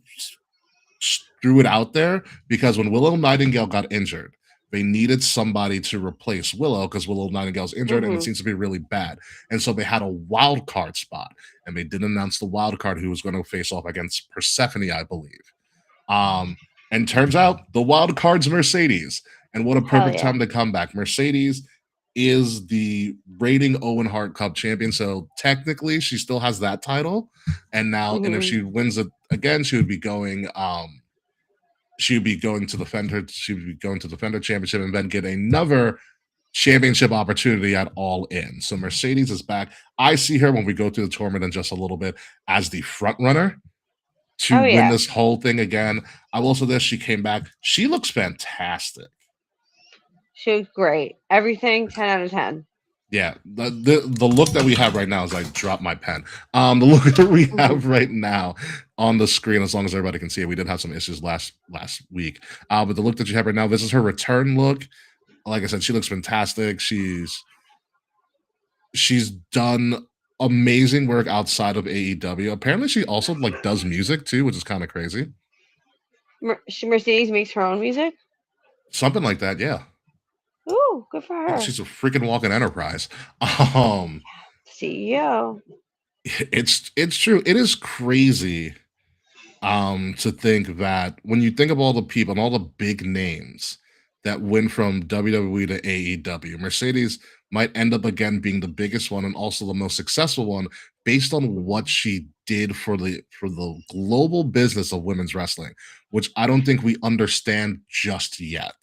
threw it out there because when Willow Nightingale got injured, they needed somebody to replace Willow because Willow Nightingale's injured and it seems to be really bad. And so they had a wild card spot, and they didn't announce the wild card who was going to face off against Persephone, I believe. And turns out the wild card's Mercedes. And what a perfect time to come back. Mercedes is the reigning Owen Hart Cup champion. So technically she still has that title. And now, and if she wins it again, she would be going to defend her championship and then get another championship opportunity at All In. So Mercedes is back. I see her when we go through the tournament in just a little bit as the front runner to win this whole thing again. I will say this, she came back. She looks fantastic. She looks great. Everything 10 out of 10. Yeah, the look that we have right now is like drop my pen. The look that we have right now on the screen, as long as everybody can see it, we did have some issues last week. But the look that you have right now, this is her return look. Like I said, she looks fantastic. She's done amazing work outside of AEW. Apparently, she also like does music too, which is kind of crazy. Mercedes makes her own music? Something like that, yeah. Ooh, good for her. She's a freaking walking enterprise. CEO. It's true. It is crazy to think that when you think of all the people and all the big names that went from WWE to AEW, Mercedes might end up again being the biggest one and also the most successful one based on what she did for the global business of women's wrestling, which I don't think we understand just yet.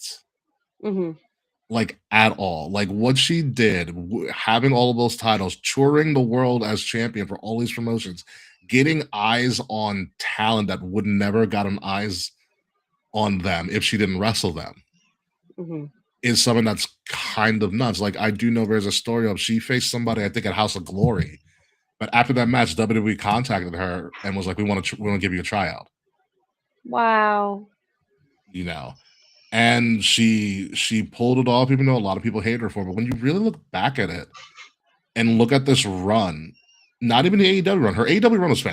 Like at all. Like what she did, having all of those titles, touring the world as champion for all these promotions, getting eyes on talent that would never gotten eyes on them if she didn't wrestle them. is something that's kind of nuts. Like I do know there's a story of she faced somebody I think at House of Glory, but after that match, WWE contacted her and was like, we want to give you a tryout." Wow. You know, and she pulled it off, even though a lot of people hated her for it. But when you really look back at it and look at this run, not even the AEW run, her AEW run was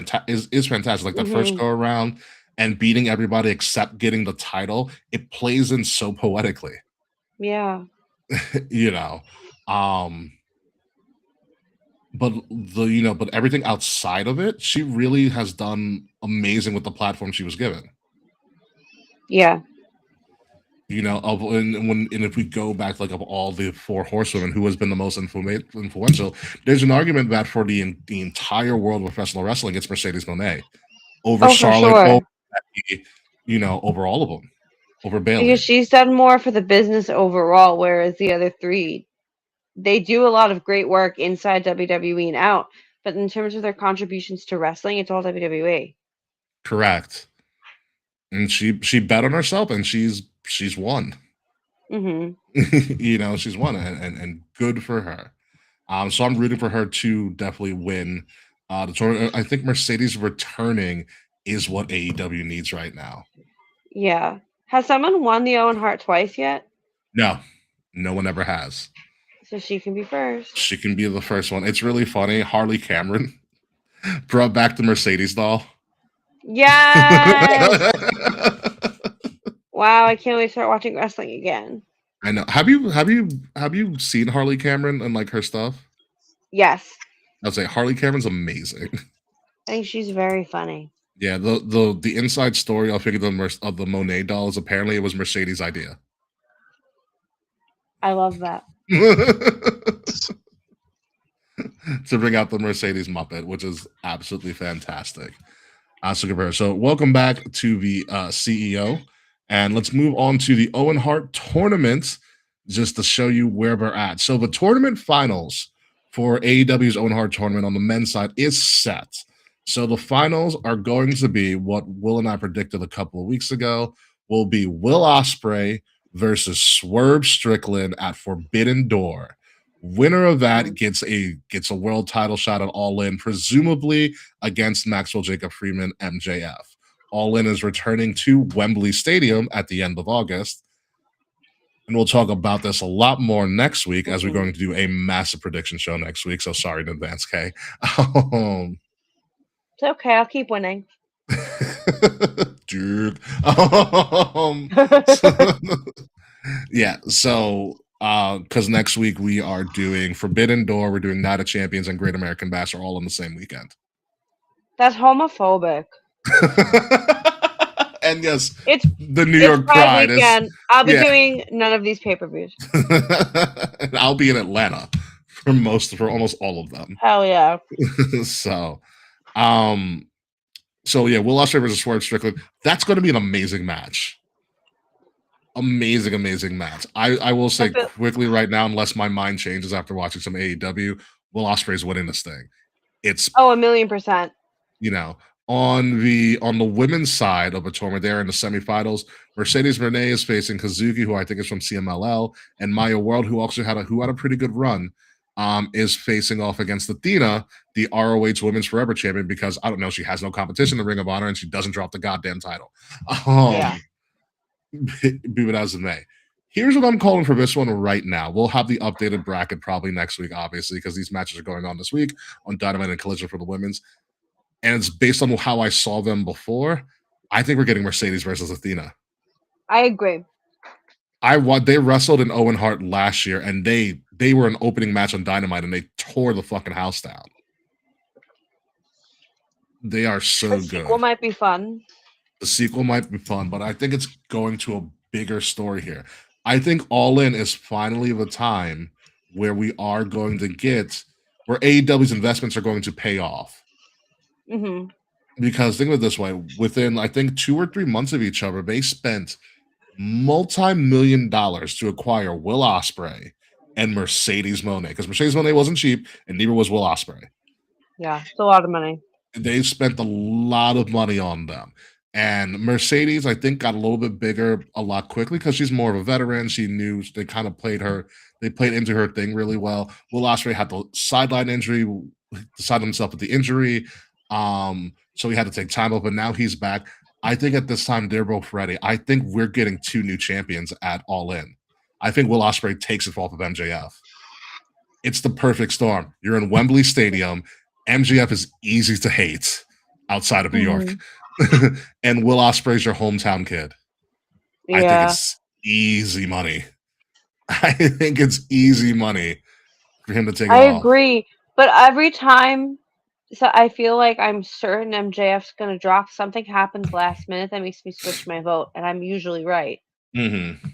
is fantastic. Like that first Mhm. go around and beating everybody except getting the title, it plays in so poetically. Yeah. you know. Um but but everything outside of it, she really has done amazing with the platform she was given. Yeah. And if we go back like of all the four horsewomen, who has been the most influential, there's an argument that for the entire world of professional wrestling, it's Mercedes Moné over Oh, for Charlotte, over sure. Becky, over all of them, over Because Bailey. she's done more for the business overall, whereas the other three, they do a lot of great work inside WWE and out. But in terms of their contributions to wrestling, it's all WWE. Correct. And she bet on herself, and she's won. Mhm. She's won, and good for her. So I'm rooting for her to definitely win the tournament. I think Mercedes returning is what AEW needs right now. Yeah. Has someone won the Owen Hart twice yet? No, no one ever has. So she can be first. She can be the first one. It's really funny. Harley Cameron brought back the Mercedes doll. Yes. Wow, I can't wait to start watching wrestling again. I know. Have you seen Harley Cameron and like her stuff? Yes. I'd say Harley Cameron's amazing. I think she's very funny. Yeah, the inside story I figured of the Monet doll is apparently it was Mercedes' idea. I love that. To bring out the Mercedes Muppet, which is absolutely fantastic. So welcome back to the CEO, and let's move on to the Owen Hart tournament, just to show you where we're at. So the tournament finals for AEW's Owen Hart tournament on the men's side is set. So the finals are going to be what Will and I predicted a couple of weeks ago. Will be Will Ospreay versus Swerve Strickland at Forbidden Door. Winner of that gets a world title shot at All In, presumably against Maxwell Jacob Freeman MJF. All In is returning to Wembley Stadium at the end of August. And we'll talk about this a lot more next week as we're going to do a massive prediction show next week. So sorry in advance, Kay. It's okay. I'll keep winning. Dude. Yeah, so because next week we are doing Forbidden Door, we're doing Night of Champions, and Great American Bash are all on the same weekend. That's homophobic. And yes, It's the New York Pride Pride weekend. is. I'll be Yeah. doing none of these pay-per-views. And I'll be in Atlanta for almost all of them. Hell yeah. So yeah, Will Ospreay versus Swerve Strickland. That's going to be an amazing match. Amazing match. I will say quickly right now, unless my mind changes after watching some AEW, Will Ospreay's winning this thing. It's 1,000,000%. On the women's side of the tournament, they're in the semifinals. Mercedes Moné is facing Kazuki, who I think is from CMLL, and Maya World, who also had a pretty good run, is facing off against Athena, the ROH Women's Forever Champion, because I don't know, she has no competition in Ring of Honor and she doesn't drop the goddamn title. Yeah. Be it as it may. Here's what I'm calling for this one right now. We'll have the updated bracket probably next week, obviously, because these matches are going on this week on Dynamite and Collision for the women's. And it's based on how I saw them before. I think we're getting Mercedes versus Athena. I agree. They wrestled in Owen Hart last year, and they were an opening match on Dynamite, and they tore the fucking house down. They are so good. The sequel might be fun. The sequel might be fun, but I think it's going to a bigger story here. I think All In is finally the time where we are going to get where AEW's investments are going to pay off. Mm-hmm. Because think of it this way, within I think 2 or 3 months of each other, they spent multi-million-dollars to acquire Will Ospreay and Mercedes Moné. Because Mercedes Moné wasn't cheap, and neither was Will Ospreay. Yeah, it's a lot of money. They spent a lot of money on them. And Mercedes, I think, got a little bit bigger a lot quickly because she's more of a veteran. She knew they kind of played her, they played into her thing really well. Will Ospreay had the sideline injury, decided himself with the injury. So he had to take time off, but now he's back. I think at this time they're both ready. I think we're getting two new champions at All In. I think Will Ospreay takes it off of MJF. It's the perfect storm. You're in Wembley Stadium. MJF is easy to hate outside of New York. And Will Ospreay's your hometown kid. I think Yeah. it's easy money. I think it's easy money for him to take it I off. agree. But every time, so I feel like I'm certain MJF's gonna drop. Something happens last minute that makes me switch my vote, and I'm usually right. Mm-hmm.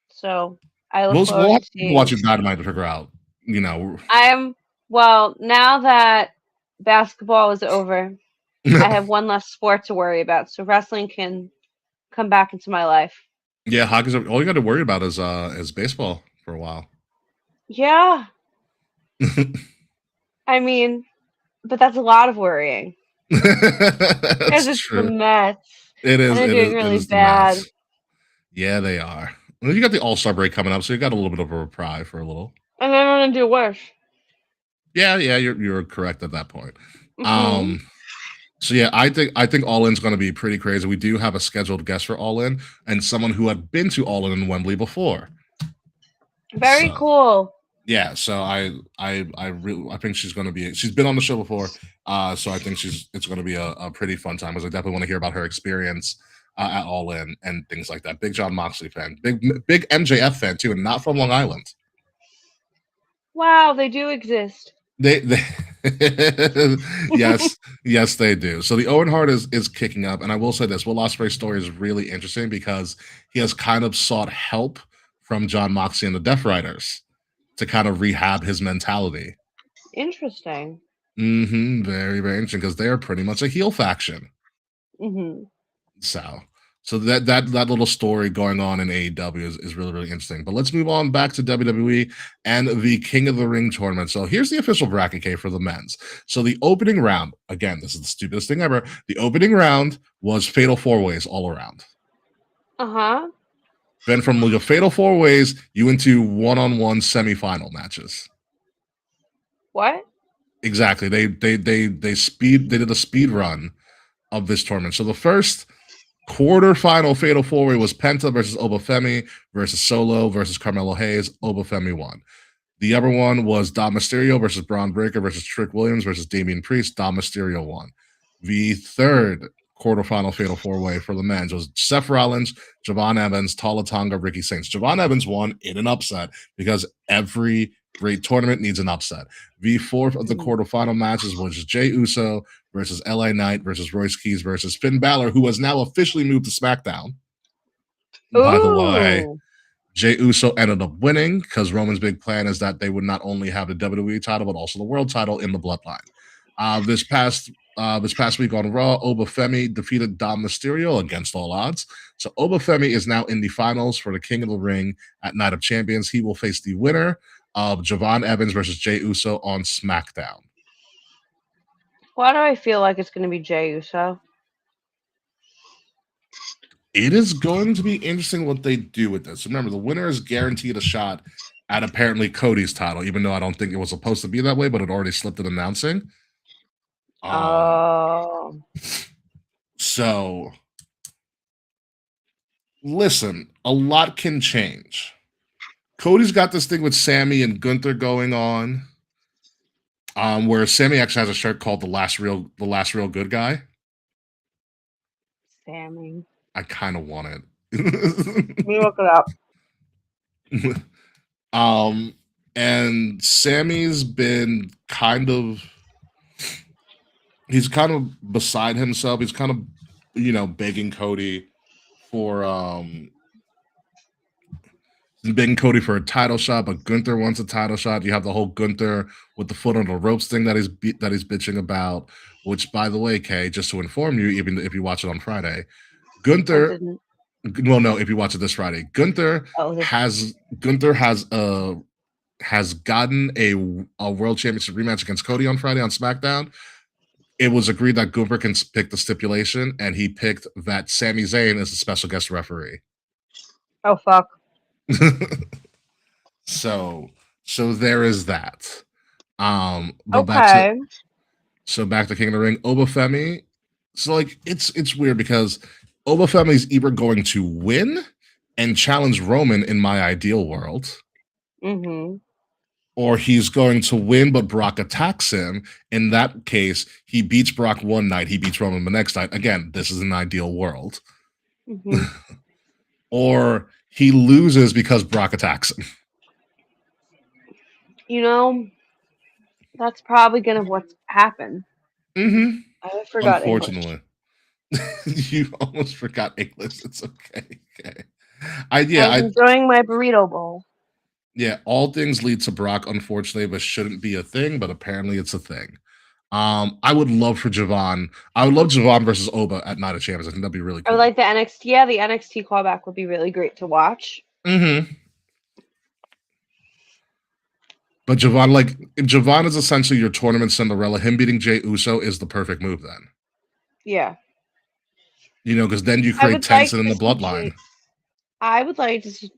So I look We'll forward have to to keep seeing. watching Dynamite to figure out, you know. I am, well, now that basketball is over, I have one less sport to worry about, so wrestling can come back into my life. Yeah, hockey's all you got to worry about is baseball for a while. Yeah, I mean, but that's a lot of worrying because That's it's the true. Mets It and is. they're It doing is. It really is the bad. Mets. Yeah, they are. Well, you got the All Star break coming up, so you got a little bit of a reprieve for a little. And they're gonna do worse. Yeah, yeah, you're correct at that point. Hmm. Um, so yeah, I think All In's going to be pretty crazy. We do have a scheduled guest for All In and someone who had been to All In Wembley before. Very So cool. yeah, so I think she's going to be. She's been on the show before, so I think it's going to be a pretty fun time because I definitely want to hear about her experience at All In and things like that. Big John Moxley fan, big MJF fan too, and not from Long Island. Wow, they do exist. They yes, yes, they do. So the Owen Hart is kicking up, and I will say this: Will Ospreay's story is really interesting because he has kind of sought help from John Moxley and the Death Riders to kind of rehab his mentality. Interesting. Very, very interesting because they are pretty much a heel faction. Hmm. So, so that little story going on in AEW is really, really interesting. But let's move on back to WWE and the King of the Ring tournament. So here's the official bracket K for the men's. So the opening round, again, this is the stupidest thing ever. The opening round was fatal four ways all around. Uh-huh. Then from the fatal four ways, you into one-on-one semifinal matches. What? Exactly. They did a speed run of this tournament. So the first quarterfinal fatal four way was Penta versus Obafemi versus Solo versus Carmelo Hayes. Obafemi won. The other one was Dom Mysterio versus Braun Breaker versus Trick Williams versus Damian Priest. Dom Mysterio won. The third quarterfinal fatal four way for the men's was Seth Rollins, Javon Evans, Tala Tonga, Ricky Saints. Javon Evans won in an upset because every great tournament needs an upset. The fourth of the quarterfinal matches was Jey Uso versus LA Knight versus Royce Keys versus Finn Balor, who has now officially moved to SmackDown. By the way, Ooh. Jey Uso ended up winning because Roman's big plan is that they would not only have the WWE title but also the world title in the bloodline. This past week on Raw, Obafemi defeated Dom Mysterio against all odds. So Obafemi is now in the finals for the King of the Ring at Night of Champions. He will face the winner of Javon Evans versus Jey Uso on SmackDown. Why do I feel like it's gonna be Jey Uso? It is going to be interesting what they do with this. Remember, the winner is guaranteed a shot at apparently Cody's title, even though I don't think it was supposed to be that way, but it already slipped in announcing. Oh. So listen, a lot can change. Cody's got this thing with Sammy and Gunther going on, where Sammy actually has a shirt called the last real good guy. Sammy. I kind of want it. Let me look it up. And Sammy's been he's kind of beside himself. He's kind of, begging Cody for a title shot, but Gunther wants a title shot. You have the whole Gunther with the foot on the ropes thing that he's bitching about. Which, by the way, Kay, just to inform you, even if you watch it on Friday, Gunther. Well, no, if you watch it this Friday, Gunther has gotten a world championship rematch against Cody on Friday on SmackDown. it was agreed that Goober can pick the stipulation, and he picked that Sami Zayn is a special guest referee. Oh fuck. so so there is that. But Okay. back to King of the Ring, Obafemi. So like it's weird because Obafemi's either going to win and challenge Roman in my ideal world, Mhm. or he's going to win but Brock attacks him. In that case, he beats Brock one night, he beats Roman the next night. Again, this is an ideal world. Mhm. Or he loses because Brock attacks him. You know, that's probably gonna what's happen. Mm-hmm. I forgot English. Unfortunately. You almost forgot English. It's okay. Okay. I I yeah, was I enjoying my burrito bowl. yeah, all things lead to Brock, unfortunately, but shouldn't be a thing, but apparently it's a thing. I would love for Javon. I would love Javon versus Oba at Night of Champions. I think that'd be really Or cool. like the NXT. Yeah, the NXT callback would be really great to watch. Mm-hmm. But Javon, like, if Javon is essentially your tournament Cinderella, him beating Jay Uso is the perfect move then. Yeah. You know, because then you I create would like tension in to the see bloodline. I would like to see,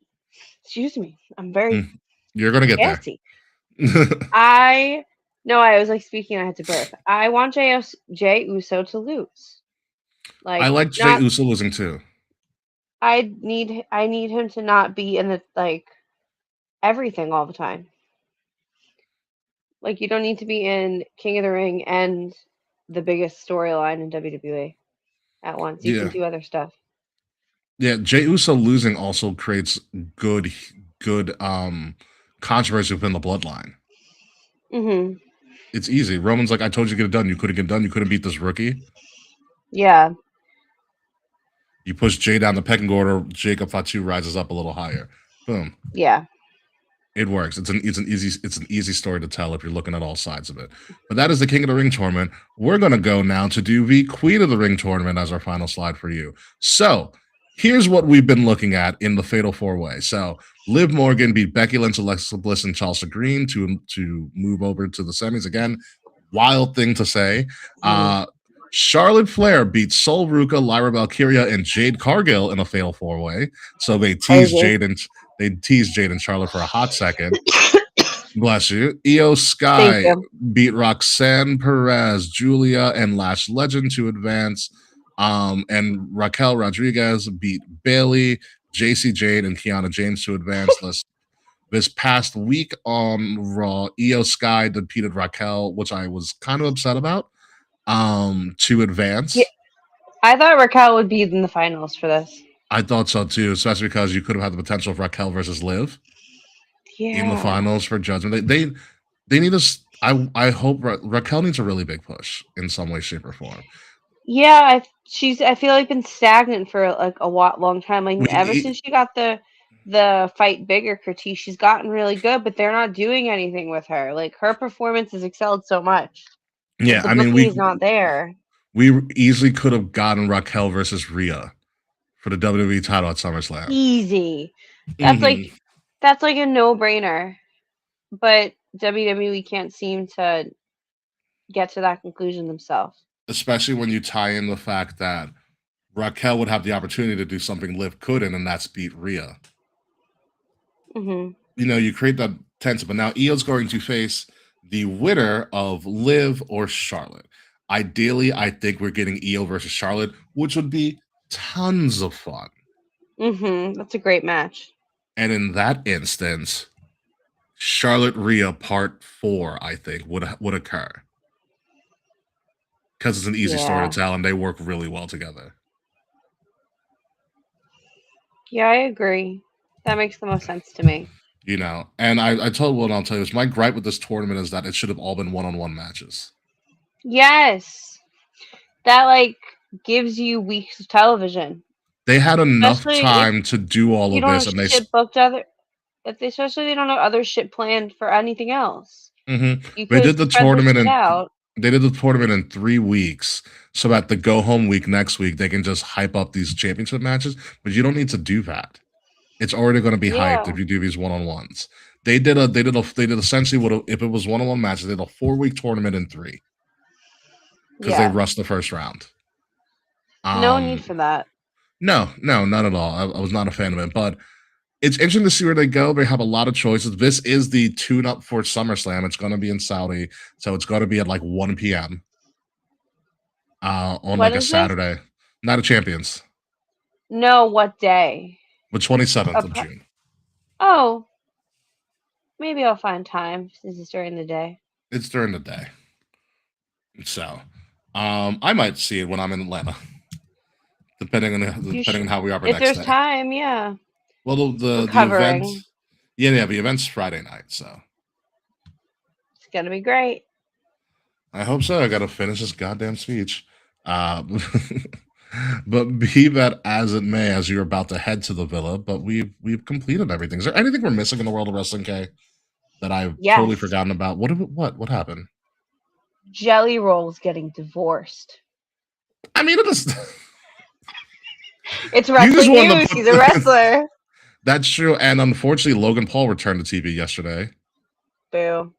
excuse me. I'm very Mm, you're gonna get there. gassy. I no, I was like speaking. I had to burp. I want Jay Uso to lose. I Like like Jay not. Uso losing too. I need him to not be in the like everything all the time. Like you don't need to be in King of the Ring and the biggest storyline in WWE at once. You can Yeah. do other stuff. Yeah, Jey Uso losing also creates good controversy within the bloodline. Mhm. It's easy. Roman's like, I told you to get it done. You couldn't get it done. You couldn't beat this rookie. Yeah. You push Jay down the pecking order. Jacob Fatu rises up a little higher. Boom. Yeah. It works. It's an easy story to tell if you're looking at all sides of it. But that is the King of the Ring tournament. We're gonna go now to do the Queen of the Ring tournament as our final slide for you. So here's what we've been looking at in the Fatal Four Way. So Liv Morgan beat Becky Lynch, Alexa Bliss, and Chelsea Green to move over to the semis again. Wild thing to say. Mhm. Charlotte Flair beat Sol Ruka, Lyra Valkyria, and Jade Cargill in a Fatal Four Way. So Crazy. they teased Jade and Charlotte for a hot second. Bless you. Io Thank Sky you. beat Roxanne Perez, Julia, and Lash Legend to advance. And Raquel Rodriguez beat Bailey, JC Jade, and Kiana James to advance. This past week on Raw, Io Sky defeated Raquel, which I was kind of upset about, to advance. Yeah, I thought Raquel would be in the finals for this. I thought so too, especially because you could have had the potential of Raquel versus Liv in the Yeah. finals for Judgment. They need us. I hope Raquel needs a really big push in some way, shape, or form. Yeah, she's I feel like been stagnant for like a long time. Like ever We, since she got the fight bigger critique, she's gotten really good, but they're not doing anything with her. Like her performance has excelled so much, but yeah, the I mean booking is not there. we easily could have gotten Raquel versus Rhea for the WWE title at SummerSlam. Easy. That's Mhm. like that's like a no-brainer. But WWE can't seem to get to that conclusion themselves. Especially when you tie in the fact that Raquel would have the opportunity to do something Liv couldn't, and that's beat Rhea. Mhm. You know, you create that tension. But now Io's going to face the winner of Liv or Charlotte. Ideally, I think we're getting Io versus Charlotte, which would be tons of fun. Mhm. That's a great match. And in that instance, Charlotte Rhea Part 4, I think, would occur. Because it's an easy story Yeah. to tell and they work really well together. Yeah, I agree. That makes the most sense to me. You know, and I told Will, and I'll tell you this, my gripe with this tournament is that it should have all been one-on-one matches. Yes. That like gives you weeks of television. They had enough Especially if time to do all you of don't this, have and they shit booked other if they, especially they don't have other shit planned for anything else. You they could did the spread this tournament shit out. they did the tournament in 3 weeks, so that the go home week next week they can just hype up these championship matches. But you don't need to do that. It's already going to be hyped Yeah. if you do these one-on-ones. They did essentially what if it was one-on-one matches, they did a 4-week tournament in 3. because they Yeah. rushed the first round. No need Um, for that. no, not at all. I was not a fan of it, but it's interesting to see where they go. They have a lot of choices. This is the tune-up for SummerSlam. It's going to be in Saudi, so it's going to be at like 1 p.m. On When like a is this? Saturday. Not a Champions, No, what day? the 27th of Okay. June. Oh, maybe I'll find time since it's during the day. It's during the day, so I might see it when I'm in Atlanta, You depending should, on how we are for if next there's day. time, yeah. Well, the event, Recovering. yeah, the event's Friday night, so It's gonna be great. I hope so. I got to finish this goddamn speech. Uh, but be that as it may, as you're about to head to the villa, but we've completed everything. Is there anything we're missing in the world of wrestling, Kay, that I've totally Yes. forgotten about? What happened? Jelly Roll's getting divorced. I mean, it is. It's You just wrestling wanted news. to He's a put. wrestler. That's true, and unfortunately, Logan Paul returned to TV yesterday. Boo.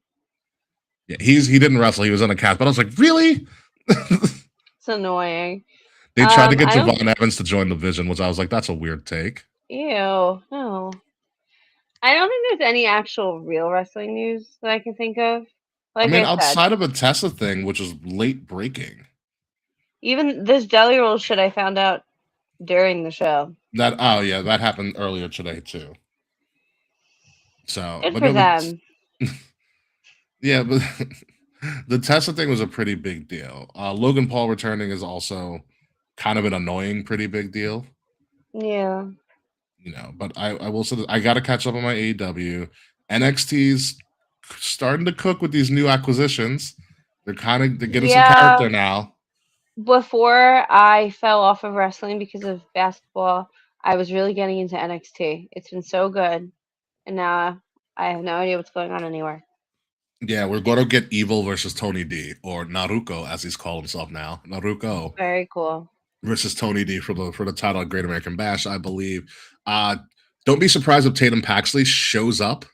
Yeah, he didn't wrestle. He was on a cast, but I was like, really? It's annoying. They tried to get I don't. Javon Evans to join the Vision, which I was like, that's a weird take. Ew. No. I don't think there's any actual real wrestling news that I can think of. I Like mean, I said, outside of a Tessa thing, which is late breaking. even this Jelly Roll shit I found out during the show. That happened earlier today too. So, Good but for no, them. yeah, but the Tessa thing was a pretty big deal. Logan Paul returning is also kind of an annoying, pretty big deal. Yeah. But I will say that I got to catch up on my AEW. NXT's starting to cook with these new acquisitions. They're getting some Yeah. character now. Before I fell off of wrestling because of basketball, I was really getting into NXT. It's been so good. And now I have no idea what's going on anywhere. Yeah, we're going to get Evil versus Tony D, or Naruko as he's called himself now. Naruko Very cool. versus Tony D for the title of Great American Bash, I believe. Don't be surprised if Tatum Paxley shows up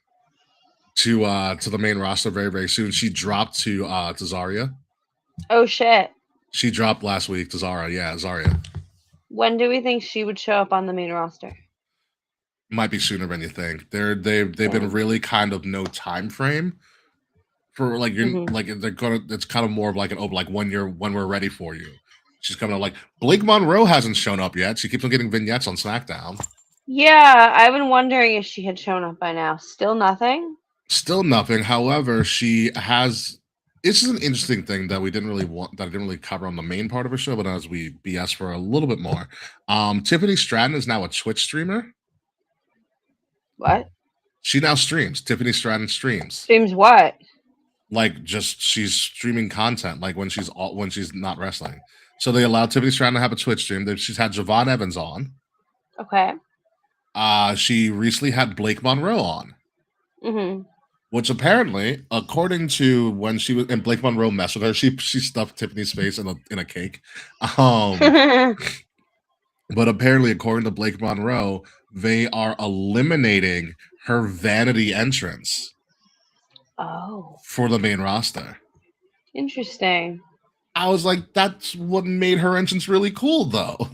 to the main roster very, very soon. She dropped to Zarya. Oh shit. She dropped last week to Zara. Yeah, Zarya. When do we think she would show up on the main roster? Might be sooner than you think. They've Yeah. been really kind of no time frame for like you're Mhm. like they're gonna. It's kind of more of like when we're ready for you. She's coming out like Blake Monroe hasn't shown up yet. She keeps on getting vignettes on SmackDown. Yeah, I've been wondering if she had shown up by now. Still nothing? Still nothing. However, she has. This is an interesting thing that I didn't really cover on the main part of her show, but as we BS for a little bit more, Tiffany Stratton is now a Twitch streamer. What? She now streams. Tiffany Stratton streams. Streams what? Like just she's streaming content like when she's not wrestling. So they allowed Tiffany Stratton to have a Twitch stream. She's had Javon Evans on. Okay. She recently had Blake Monroe on. Mm-hmm. Which apparently, according to when she was and Blake Monroe messed with her, she stuffed Tiffany's face in a cake. But apparently, according to Blake Monroe, they are eliminating her vanity entrance. Oh. For the main roster. Interesting. I was like, that's what made her entrance really cool, though.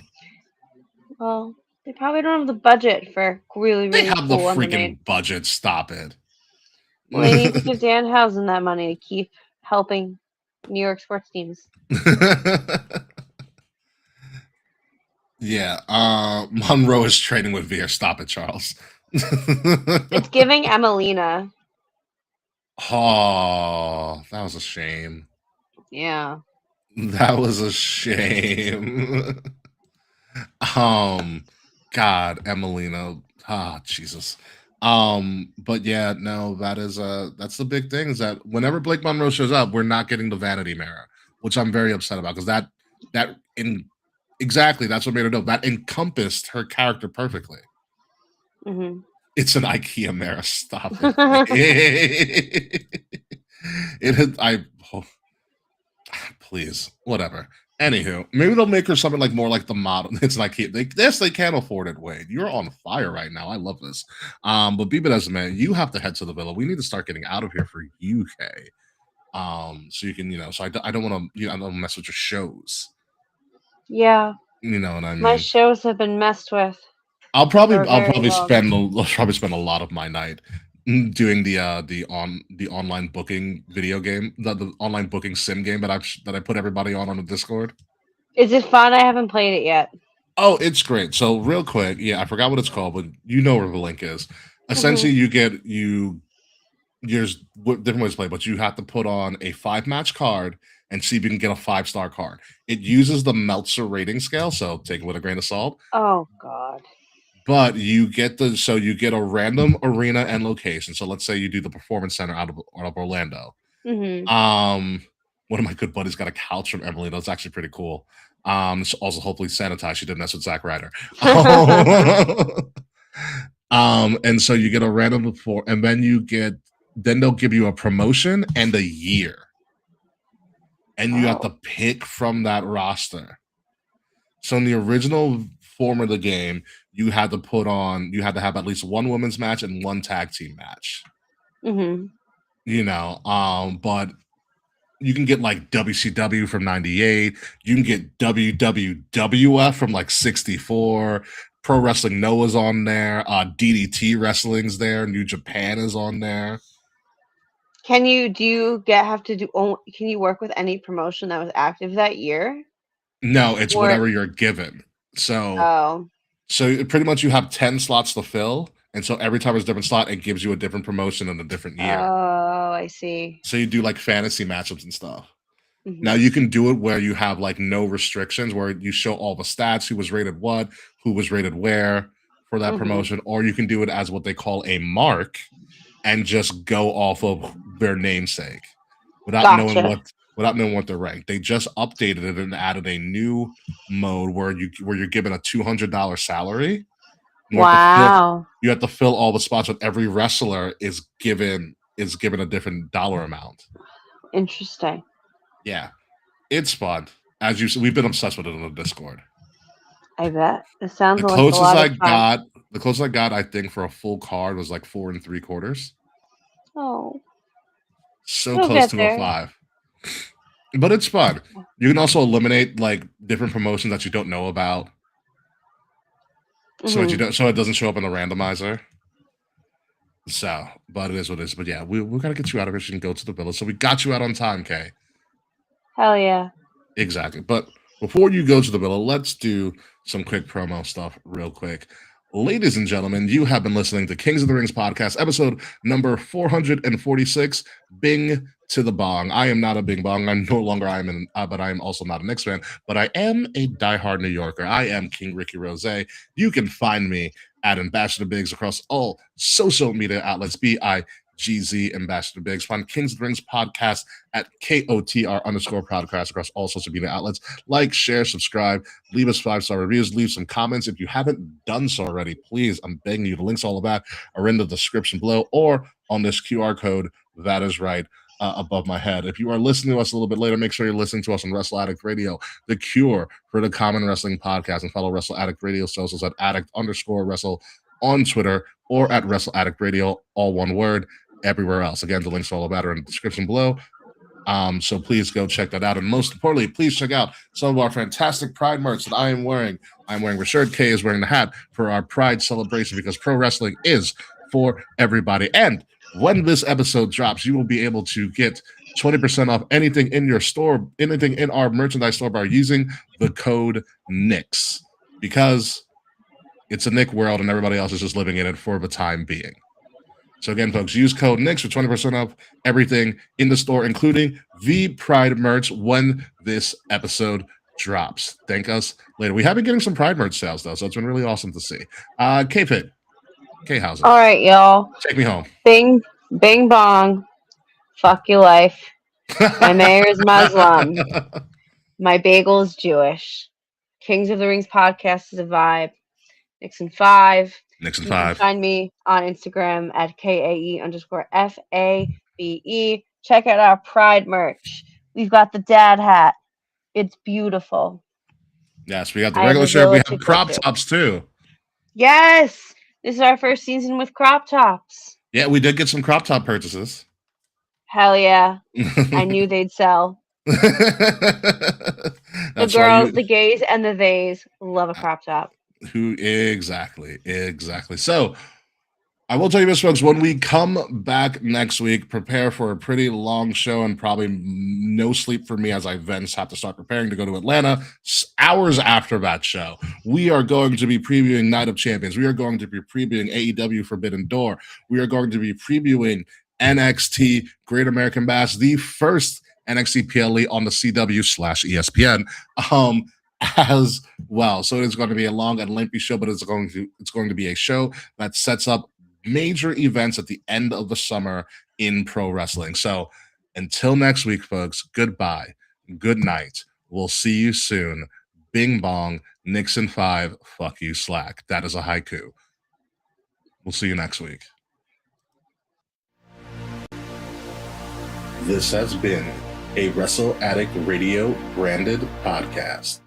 Well, they probably don't have the budget for really, really They have cool the on the freaking main. budget. Stop it. Well, they need to give Danhausen that money to keep helping New York sports teams. Yeah, Monroe is training with Veer. Stop it, Charles. It's giving Emelina. Oh, that was a shame. Yeah. That was a shame. God, Emelina. Jesus. But yeah, no, that's the big thing is that whenever Blake Monroe shows up, we're not getting the vanity mirror, which I'm very upset about because exactly that's what made her dope. That encompassed her character perfectly. Mm-hmm. It's an IKEA mirror. Stop it. Please, whatever. Anywho, maybe they'll make her something like more like the model. It's like they can't afford it, Wade. You're on fire right now. I love this. But be it as man, you have to head to the villa. We need to start getting out of here for UK. So you can, so I don't want to, I don't mess with your shows. Yeah, You know what I my mean? shows have been messed with I'll for probably a I'll very probably long. spend I'll probably spend a lot of my night doing the online booking video game, the online booking sim game that I put everybody on the Discord. Is it fun? I haven't played it yet. Oh, it's great. So real quick, yeah, I forgot what it's called, but you know where the link is. Hmm. Essentially, there's different ways to play, but you have to put on a 5 match card and see if you can get a 5-star card. It uses the Meltzer rating scale, so take it with a grain of salt. Oh God. But you get a random arena and location. So let's say you do the performance center out of Orlando. Hmm. Um, one of my good buddies got a couch from Emily. That's actually pretty cool. It's also hopefully sanitized. She didn't mess with Zack Ryder. And so you get a random before, and then they'll give you a promotion and a year, and you have to Oh. pick from that roster. So in the original form of the game, you had to have at least one women's match and one tag team match. Hmm. But you can get like WCW from '98. You can get WWF from like '64. Pro Wrestling Noah's on there. DDT Wrestling's there. New Japan is on there. Can you do you get have to do? Can you work with any promotion that was active that year? No, it's Or whatever you're given. So oh pretty much you have 10 slots to fill. And so every time it's a different slot, it gives you a different promotion in a different year. I see. So you do like fantasy matchups and stuff. Now Hmm. you can do it where you have like no restrictions, where you show all the stats, who was rated what, who was rated where for that Hmm. promotion, or you can do it as what they call a mark and just go off of their namesake without knowing Gotcha. what they're ranked. They just updated it and added a new mode where you're given a $200 salary. You have to fill Wow. you have to fill all the spots, but every wrestler is given a different dollar amount. Interesting. Yeah, it's fun. As you said, we've been obsessed with it on the Discord. I bet it sounds The like a closest lot I of fun. got, the closest I got, I think for a full card was like 4 3/4. Oh, So it'll close get to a there. 5, but it's fun. You can also eliminate like different promotions that you don't know about, Hmm. so it doesn't show up in the randomizer. So, but it is what it is. But yeah, we gotta get you out of here so you can go to the village. So we got you out on time, Kay. Hell yeah. Exactly. But before you go to the villa, let's do some quick promo stuff real quick. Ladies and gentlemen, you have been listening to Kings of the Rings podcast, episode number 446, Bing to the Bong. I am not a Bing Bong. I'm no longer but I am also not a Knicks fan, but I am a diehard New Yorker. I am King Ricky Rose. You can find me at Ambassador Biggs across all social media outlets, BIGZ Ambassador Biggs. Find Kings of the Rings podcast at KOTR_podcast across all social media outlets. Like, share, subscribe, leave us 5-star reviews, leave some comments. If you haven't done so already, please, I'm begging you. The links, all of that, are in the description below or on this QR code. That is right. Above my head. If you are listening to us a little bit later, make sure you're listening to us on Wrestle Addict Radio, the cure for the common wrestling podcast, and follow Wrestle Addict Radio socials at addict_wrestle on Twitter or at Wrestle Addict Radio, all one word, everywhere else. Again, the links to all of that are in the description below. So please go check that out. And most importantly, please check out some of our fantastic Pride merch that I am wearing. I'm wearing the shirt. Kay is wearing the hat for our Pride celebration because pro wrestling is for everybody. And when this episode drops, you will be able to get 20% off anything in your store, anything in our merchandise store by using the code NICKS because it's a Nick world and everybody else is just living in it for the time being. So again, folks, use code NICKS for 20% off everything in the store, including the Pride merch when this episode drops. Thank us later. We have been getting some Pride merch sales, though, so it's been really awesome to see. K-Pit, K-Hausen, All right, y'all. take me home. Bing, bing bong. Fuck your life. My mayor's Muslim. My bagel's Jewish. Kings of the Rings podcast is a vibe. Nixon 5. Nixon You can 5. find me on Instagram at KAE_FABE. Check out our Pride merch. We've got the dad hat. It's beautiful. Yes, we got the I have regular a shirt. We village to have go crop to. tops, too. Yes! This is our first season with crop tops. Yeah, we did get some crop top purchases. Hell yeah. I knew they'd sell. The That's why girls, you the gays, and the theys love a crop top. who exactly. So I will tell you this, folks. When we come back next week, prepare for a pretty long show and probably no sleep for me as I then have to start preparing to go to Atlanta hours after that show. We are going to be previewing Night of Champions. We are going to be previewing AEW Forbidden Door. We are going to be previewing NXT Great American Bash, the first NXT PLE on the CW/ESPN. As well. So it's going to be a long and lengthy show, but it's going to be a show that sets up major events at the end of the summer in pro wrestling. So until next week, folks, goodbye. Good night. We'll see you soon. Bing bong, Nixon 5, fuck you, Slack. That is a haiku. We'll see you next week. This has been a Wrestle Addict Radio branded podcast.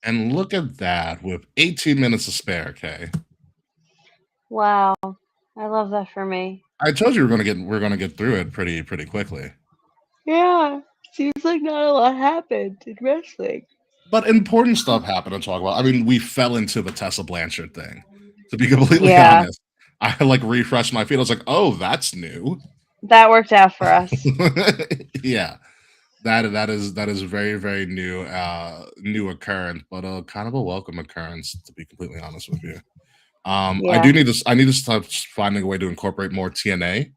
And look at that with 18 minutes to spare, Kay. Wow. I love that for me. I told you we're gonna get through it pretty quickly. Yeah. Seems like not a lot happened in wrestling. But important stuff happened to talk about. I mean, we fell into the Tessa Blanchard thing. To be completely Yeah. honest, I like refreshed my feed. I was like, oh, that's new. That worked out for us. Yeah. That is very new occurrence, but kind of a welcome occurrence, to be completely honest with you. I Yeah. need to start finding a way to incorporate more TNA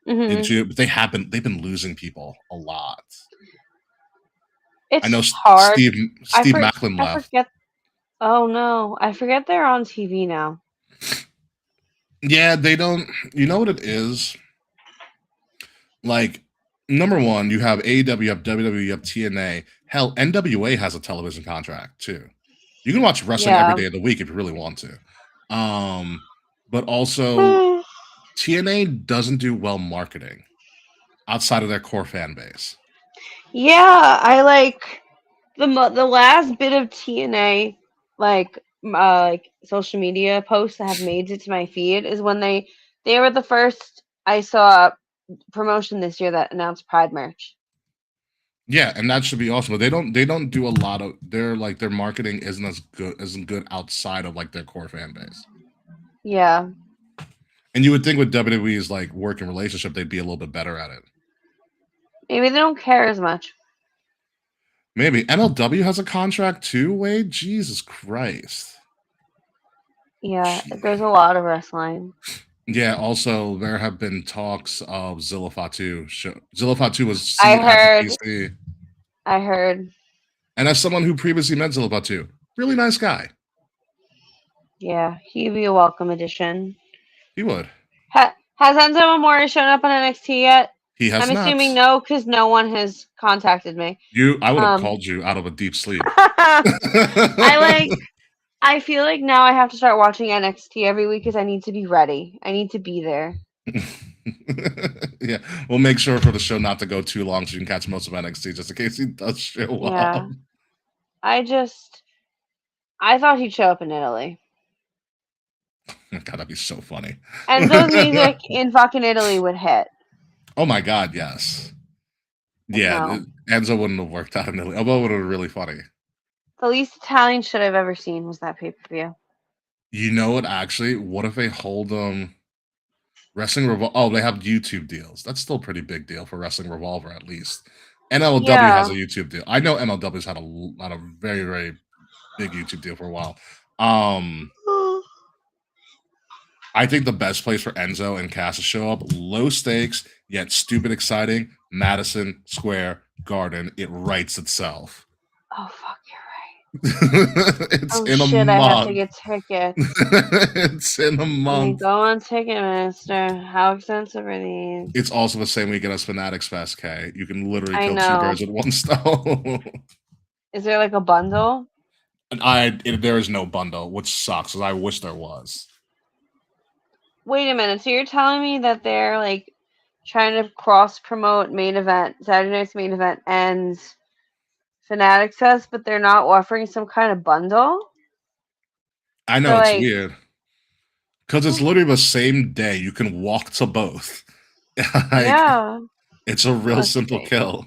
into, but they've been losing people a lot. It's I know hard. Steve Macklin I left. forget. Oh no, I forget they're on TV now. Yeah, they don't. You know what it is? Like, number one, you have AEW, you have WWE, you have TNA. Hell, NWA has a television contract too. You can watch wrestling every day of the week if you really want to. But also, TNA doesn't do well marketing outside of their core fan base. Yeah, I like the last bit of TNA like social media posts that have made it to my feed is when they were the first I saw promotion this year that announced Pride merch. Yeah, and that should be awesome. But they don't do a lot of their marketing isn't good outside of like their core fan base. Yeah. And you would think with WWE's like working relationship, they'd be a little bit better at it. Maybe they don't care as much. Maybe MLW has a contract too. Wade, Jesus Christ. Yeah, there's a lot of wrestling. Yeah. Also, there have been talks of Zilla Fatu. Zilla Fatu was seen at DC. I heard. And as someone who previously met Zilla Fatu, really nice guy. Yeah, he'd be a welcome addition. He would. Has Enzo Amore shown up on NXT yet? He has not. I'm assuming no, because no one has contacted me. I would have called you out of a deep sleep. I feel like now I have to start watching NXT every week because I need to be ready. I need to be there. Yeah, we'll make sure for the show not to go too long so you can catch most of NXT just in case he does show up. I thought he'd show up in Italy. God, that'd be so funny. Enzo's music in fucking Italy would hit. Oh my God, yes. Yeah, Enzo wouldn't have worked out in Italy, although it would have been really funny. The least Italian shit I've ever seen was that pay-per-view. You know what, actually? What if they hold Wrestling Revolver? Oh, they have YouTube deals. That's still a pretty big deal for Wrestling Revolver, at least. MLW has a YouTube deal. I know MLW's had a very, very big YouTube deal for a while. I think the best place for Enzo and Cass to show up, low stakes, yet stupid exciting, Madison Square Garden. It writes itself. Oh, fuck, you're right. It's in a month. I have to get tickets. It's in a month. Go on Ticketmaster. How expensive are these? It's also the same weekend as Fanatics Fest, K. You can literally kill two birds with one stone. Is there like a bundle? There is no bundle, which sucks, because I wish there was. Wait a minute. So you're telling me that they're like trying to cross promote main event, Saturday night's main event, and Fanatics Fest, but they're not offering some kind of bundle? I know, it's weird. Because it's literally the same day. You can walk to both. Like, Yeah. it's a real Let's simple see. kill.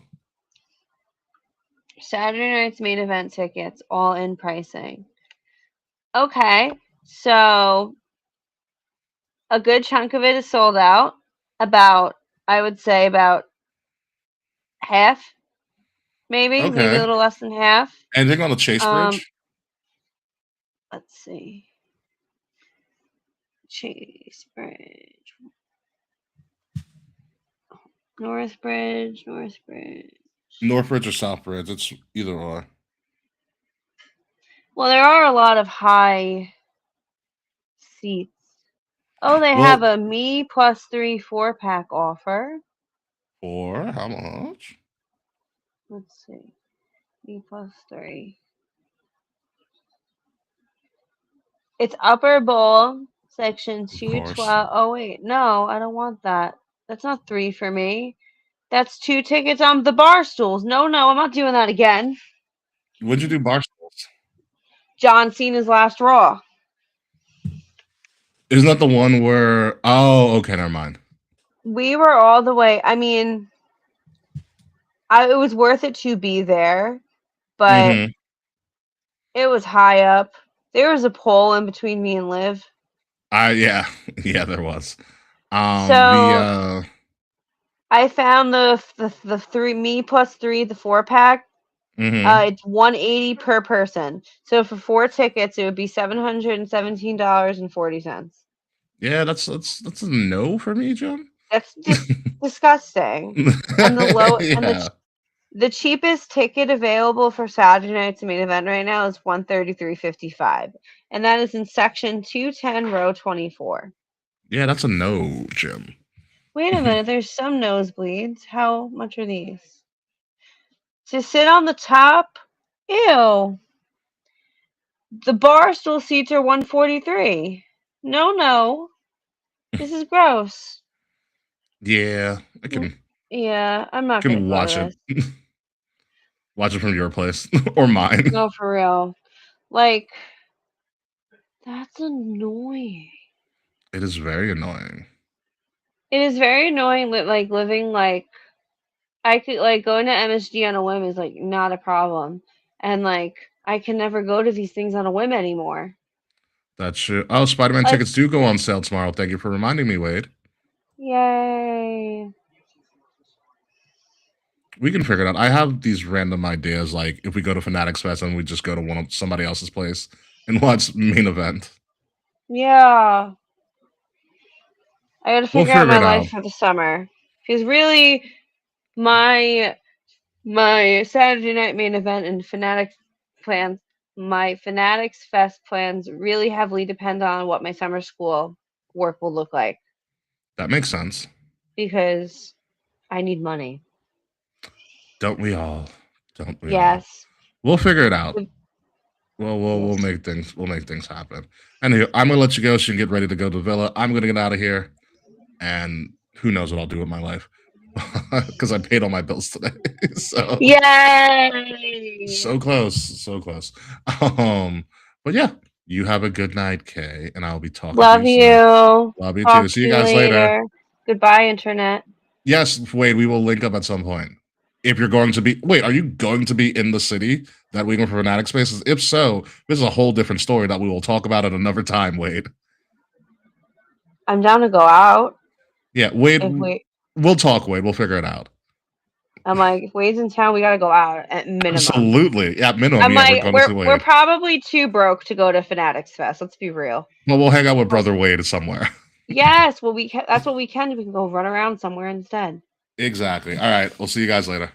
Saturday night's main event tickets, all in pricing. Okay, so a good chunk of it is sold out. About, I would say, about half, maybe a Okay. little less than half. Anything on the Chase Um, Bridge? let's see. Chase Bridge, North Bridge, North Bridge. North Bridge or South Bridge? It's either or. Well, there are a lot of high seats. Oh, they have Well, a me plus 3 4-pack offer. for how much? Let's see. Me plus 3. It's Upper Bowl, section Of course. 212. Oh, wait. No, I don't want that. That's not 3 for me. That's 2 tickets on the bar stools. No, I'm not doing that again. When'd you do Barstools? John Cena's last Raw. Isn't that the one where? Oh, okay, never mind. We were all the way. I mean, it was worth it to be there, but Mm-hmm. it was high up. There was a pole in between me and Liv. Yeah, yeah, there was. The So I found the 3 me plus 3 the 4-pack. mm-hmm. It's 180 per person. So for 4 tickets, it would be $717.40. Yeah, that's a no for me, John. That's just disgusting. And Yeah, the cheapest ticket available for Saturday night's main event right now is $133.55, and that is in section 210, row 24. yeah, that's a no, Jim. Wait a minute, there's some nosebleeds. How much are these? To sit on the top? Ew. The bar stool seats are 143. No. This is gross. Yeah, I Yeah, I'm not gonna can go to watch it. this. Watch it from your place or mine. No, for real. Like, that's annoying. It is very annoying. It is very annoying that like living like I could like going to MSG on a whim is like not a problem. And like I can never go to these things on a whim anymore. That's true. Oh, Spider-Man Like, tickets do go on sale tomorrow. Thank you for reminding me, Wade. yay. We can figure it out. I have these random ideas, like if we go to Fanatics Fest and we just go to somebody else's place and watch main event. Yeah. I gotta We'll figure out figure my it out. life for the summer. Because really my my Saturday night main event and plans my Fanatics Fest plans really heavily depend on what my summer school work will look like. That makes sense. Because I need money. Don't we all? Don't we all? Yes. We'll figure it out. Well, we'll Yes. make things happen. Anyway, I'm gonna let you go so you can get ready to go to the villa. I'm gonna get out of here, and who knows what I'll do with my life because I paid all my bills today. So Yay! so close. But yeah, you have a good night, Kay, and I'll be talking to Love you soon. you. Love you too. Talk See to you you guys later. later. Goodbye, Internet. Yes, Wade, we will link up at some point. If you're going to be, wait, are you going to be in the city that week for Fanatic Spaces? If so, this is a whole different story that we will talk about at another time, Wade. I'm down to go out. Yeah, Wade, If we, we'll talk, Wade. We'll figure it out. I'm like, if Wade's in town, we gotta go out at minimum. Absolutely. At minimum, I'm yeah, we're like, going to see we're Wade. probably too broke to go to Fanatics Fest. Let's be real. Well, we'll hang out with Brother Wade somewhere. Yes, well, that's what we can do. We can go run around somewhere instead. Exactly. All right. We'll see you guys later.